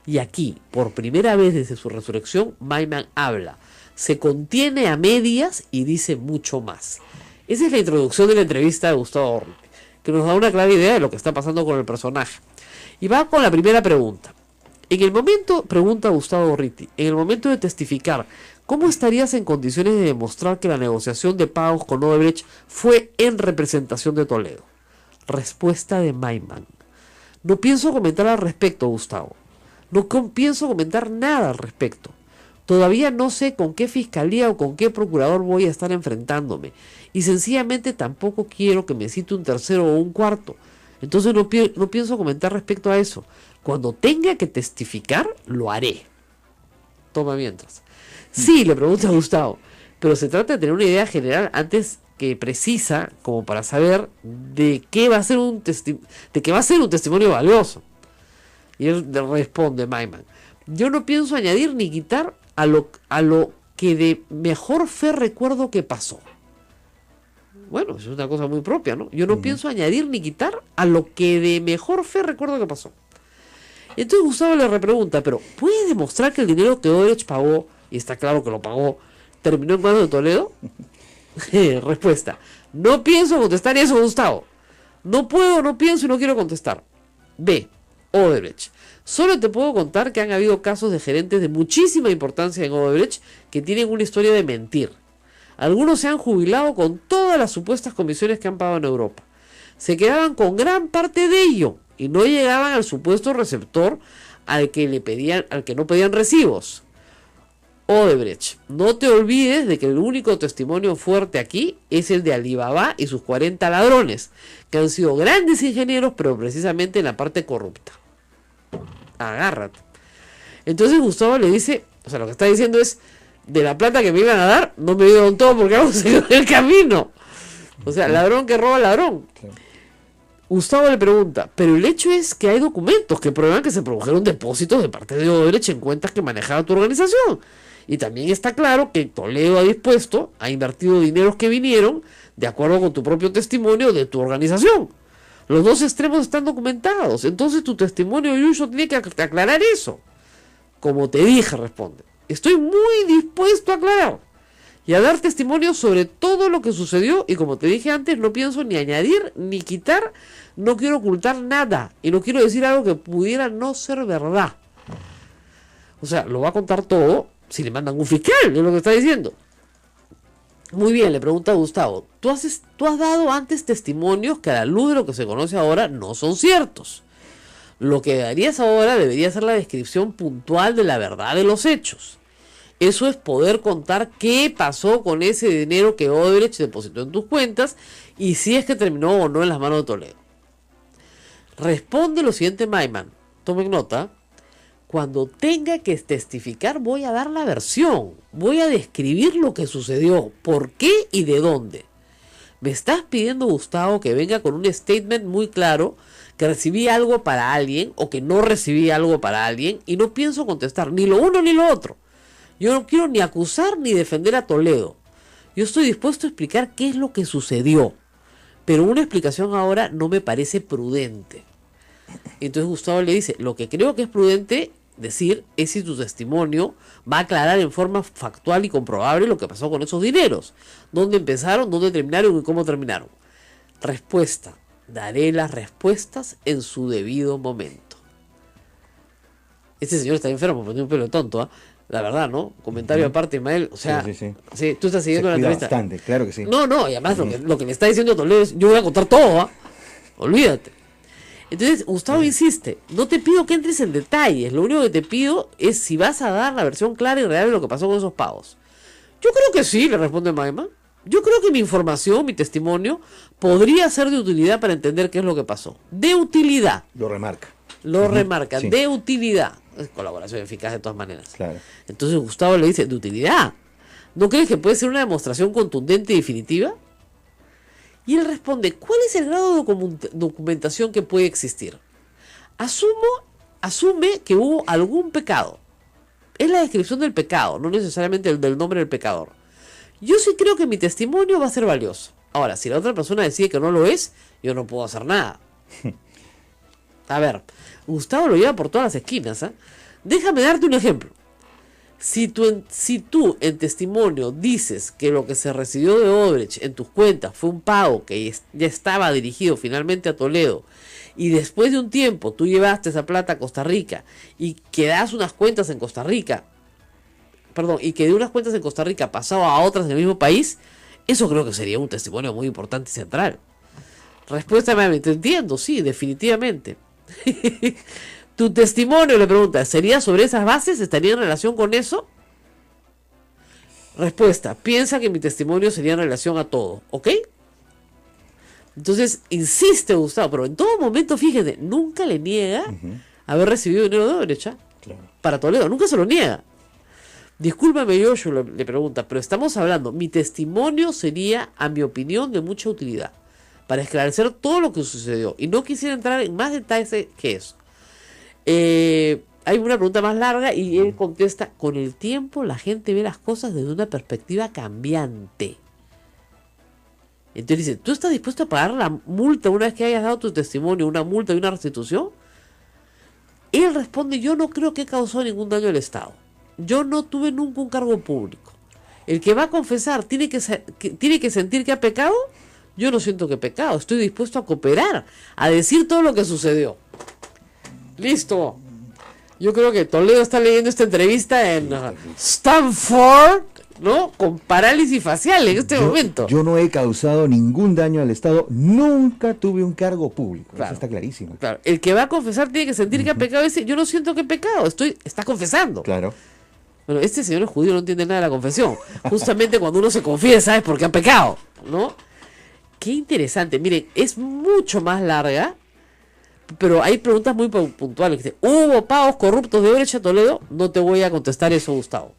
Y aquí, por primera vez desde su resurrección, Maiman habla, se contiene a medias y dice mucho más. Esa es la introducción de la entrevista de Gustavo Orlandi, que nos da una clara idea de lo que está pasando con el personaje. Y va con la primera pregunta. En el momento, pregunta Gustavo Gorriti, en el momento de testificar, ¿cómo estarías en condiciones de demostrar que la negociación de pagos con Odebrecht fue en representación de Toledo? Respuesta de Maiman. No pienso comentar al respecto, Gustavo. No pienso comentar nada al respecto. Todavía no sé con qué fiscalía o con qué procurador voy a estar enfrentándome. Y sencillamente tampoco quiero que me cite un tercero o un cuarto. Entonces no pienso comentar respecto a eso. Cuando tenga que testificar, lo haré. Toma mientras. Sí, le pregunta a Gustavo, pero se trata de tener una idea general antes que precisa, como para saber de qué va a ser un testimonio valioso. Y él responde, Maiman, yo no pienso añadir ni quitar a lo que de mejor fe recuerdo que pasó. Bueno, es una cosa muy propia, ¿no? Yo no pienso añadir ni quitar a lo que de mejor fe recuerdo que pasó. Entonces Gustavo le repregunta, pero ¿puede demostrar que el dinero que Odebrecht pagó, y está claro que lo pagó, terminó en manos de Toledo? Respuesta, no pienso contestar eso, Gustavo. No puedo, no pienso y no quiero contestar. B. Odebrecht. Solo te puedo contar que han habido casos de gerentes de muchísima importancia en Odebrecht que tienen una historia de mentir. Algunos se han jubilado con todas las supuestas comisiones que han pagado en Europa. Se quedaban con gran parte de ello y no llegaban al supuesto receptor al que no pedían recibos. Odebrecht, no te olvides de que el único testimonio fuerte aquí es el de Alibaba y sus 40 ladrones, que han sido grandes ingenieros, pero precisamente en la parte corrupta. Agárrate. Entonces Gustavo le dice, o sea, lo que está diciendo es, de la plata que me iban a dar, no me dieron todo porque algo se quedó en el camino. O sea, ladrón que roba ladrón. Claro. Gustavo le pregunta, pero el hecho es que hay documentos que prueban que se produjeron depósitos de parte de Odebrecht en cuentas que manejaba tu organización. Y también está claro que Toledo ha invertido dineros que vinieron de acuerdo con tu propio testimonio de tu organización. Los dos extremos están documentados. Entonces tu testimonio, Yuyo, tiene que aclarar eso. Como te dije, responde. Estoy muy dispuesto a aclarar y a dar testimonio sobre todo lo que sucedió. Y como te dije antes, no pienso ni añadir ni quitar. No quiero ocultar nada. Y no quiero decir algo que pudiera no ser verdad. O sea, lo va a contar todo si le mandan un fiscal, es lo que está diciendo. Muy bien, le pregunta a Gustavo, tú has dado antes testimonios que a la luz de lo que se conoce ahora no son ciertos. Lo que darías ahora debería ser la descripción puntual de la verdad de los hechos. Eso es poder contar qué pasó con ese dinero que Odebrecht depositó en tus cuentas y si es que terminó o no en las manos de Toledo. Responde lo siguiente Maiman, tomen nota. Cuando tenga que testificar voy a dar la versión, voy a describir lo que sucedió, por qué y de dónde. Me estás pidiendo, Gustavo, que venga con un statement muy claro, que recibí algo para alguien o que no recibí algo para alguien y no pienso contestar ni lo uno ni lo otro. Yo no quiero ni acusar ni defender a Toledo. Yo estoy dispuesto a explicar qué es lo que sucedió, pero una explicación ahora no me parece prudente. Entonces Gustavo le dice, lo que creo que es prudente decir es si tu testimonio va a aclarar en forma factual y comprobable lo que pasó con esos dineros, dónde empezaron, dónde terminaron y cómo terminaron. Respuesta, daré las respuestas en su debido momento. Este señor está enfermo, pero tiene un pelo tonto, ¿eh? La verdad, ¿no? Comentario aparte, Ismael, o sea, sí, tú estás siguiendo la entrevista. Bastante, claro que sí. No, y además lo que le está diciendo Toledo es, yo voy a contar todo, ¿eh? Olvídate. Entonces Gustavo insiste, no te pido que entres en detalles, lo único que te pido es si vas a dar la versión clara y real de lo que pasó con esos pagos. Yo creo que sí, le responde Maiman. Yo creo que mi información, mi testimonio, podría ser de utilidad para entender qué es lo que pasó. De utilidad. Lo remarca. Lo remarca, sí. De utilidad. Es colaboración eficaz de todas maneras. Claro. Entonces Gustavo le dice, de utilidad. ¿No crees que puede ser una demostración contundente y definitiva? Y él responde, ¿cuál es el grado de documentación que puede existir? Asume que hubo algún pecado. Es la descripción del pecado, no necesariamente el del nombre del pecador. Yo sí creo que mi testimonio va a ser valioso. Ahora, si la otra persona decide que no lo es, yo no puedo hacer nada. A ver, Gustavo lo lleva por todas las esquinas, ¿eh? Déjame darte un ejemplo. Si tú en testimonio dices que lo que se recibió de Odebrecht en tus cuentas fue un pago que ya estaba dirigido finalmente a Toledo, y después de un tiempo tú llevaste esa plata a Costa Rica y que das unas cuentas en Costa Rica, y que de unas cuentas en Costa Rica pasaba a otras en el mismo país, eso creo que sería un testimonio muy importante y central. Respuesta, te entiendo, sí, definitivamente. Tu testimonio, le pregunta, ¿sería sobre esas bases? ¿Estaría en relación con eso? Respuesta, piensa que mi testimonio sería en relación a todo, ¿ok? Entonces, insiste Gustavo, pero en todo momento, fíjate, nunca le niega haber recibido dinero de Odebrecht, ¿eh? Claro. Para Toledo, nunca se lo niega. Discúlpame, Joshua, le pregunta, pero estamos hablando, mi testimonio sería, a mi opinión, de mucha utilidad, para esclarecer todo lo que sucedió, y no quisiera entrar en más detalles que eso. Hay una pregunta más larga y él contesta, con el tiempo la gente ve las cosas desde una perspectiva cambiante. Entonces dice, ¿tú estás dispuesto a pagar la multa una vez que hayas dado tu testimonio, una multa y una restitución? Él responde, yo no creo que causó ningún daño al Estado. Yo no tuve nunca un cargo público. El que va a confesar tiene que sentir que ha pecado. Yo no siento que he pecado. Estoy dispuesto a cooperar, a decir todo lo que sucedió. Listo. Yo creo que Toledo está leyendo esta entrevista en Stanford, ¿no? Con parálisis facial en este momento. Yo no he causado ningún daño al Estado. Nunca tuve un cargo público. Claro. Eso está clarísimo. Claro. El que va a confesar tiene que sentir que ha pecado. Dice, yo no siento que he pecado. Está confesando. Claro. Bueno, este señor es judío, no entiende nada de la confesión. Justamente cuando uno se confiesa es porque ha pecado, ¿no? Qué interesante. Miren, es mucho más larga, pero hay preguntas muy puntuales. ¿Hubo pagos corruptos de Odebrecht a Toledo? No te voy a contestar eso, Gustavo.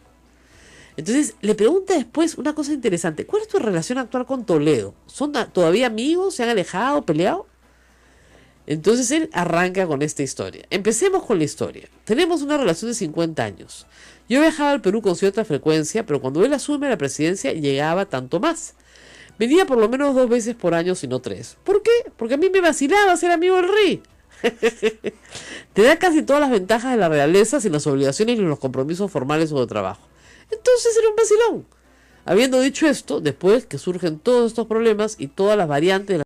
Entonces, le pregunta después una cosa interesante. ¿Cuál es tu relación actual con Toledo? ¿Son todavía amigos? ¿Se han alejado? ¿Peleado? Entonces él arranca con esta historia. Empecemos con la historia. Tenemos una relación de 50 años. Yo viajaba al Perú con cierta frecuencia, pero cuando él asume la presidencia llegaba tanto más. Venía por lo menos 2 veces por año, si no 3. ¿Por qué? Porque a mí me vacilaba ser amigo del rey. Te da casi todas las ventajas de la realeza sin las obligaciones ni los compromisos formales o de trabajo. Entonces era un vacilón. Habiendo dicho esto, después que surgen todos estos problemas y todas las variantes de la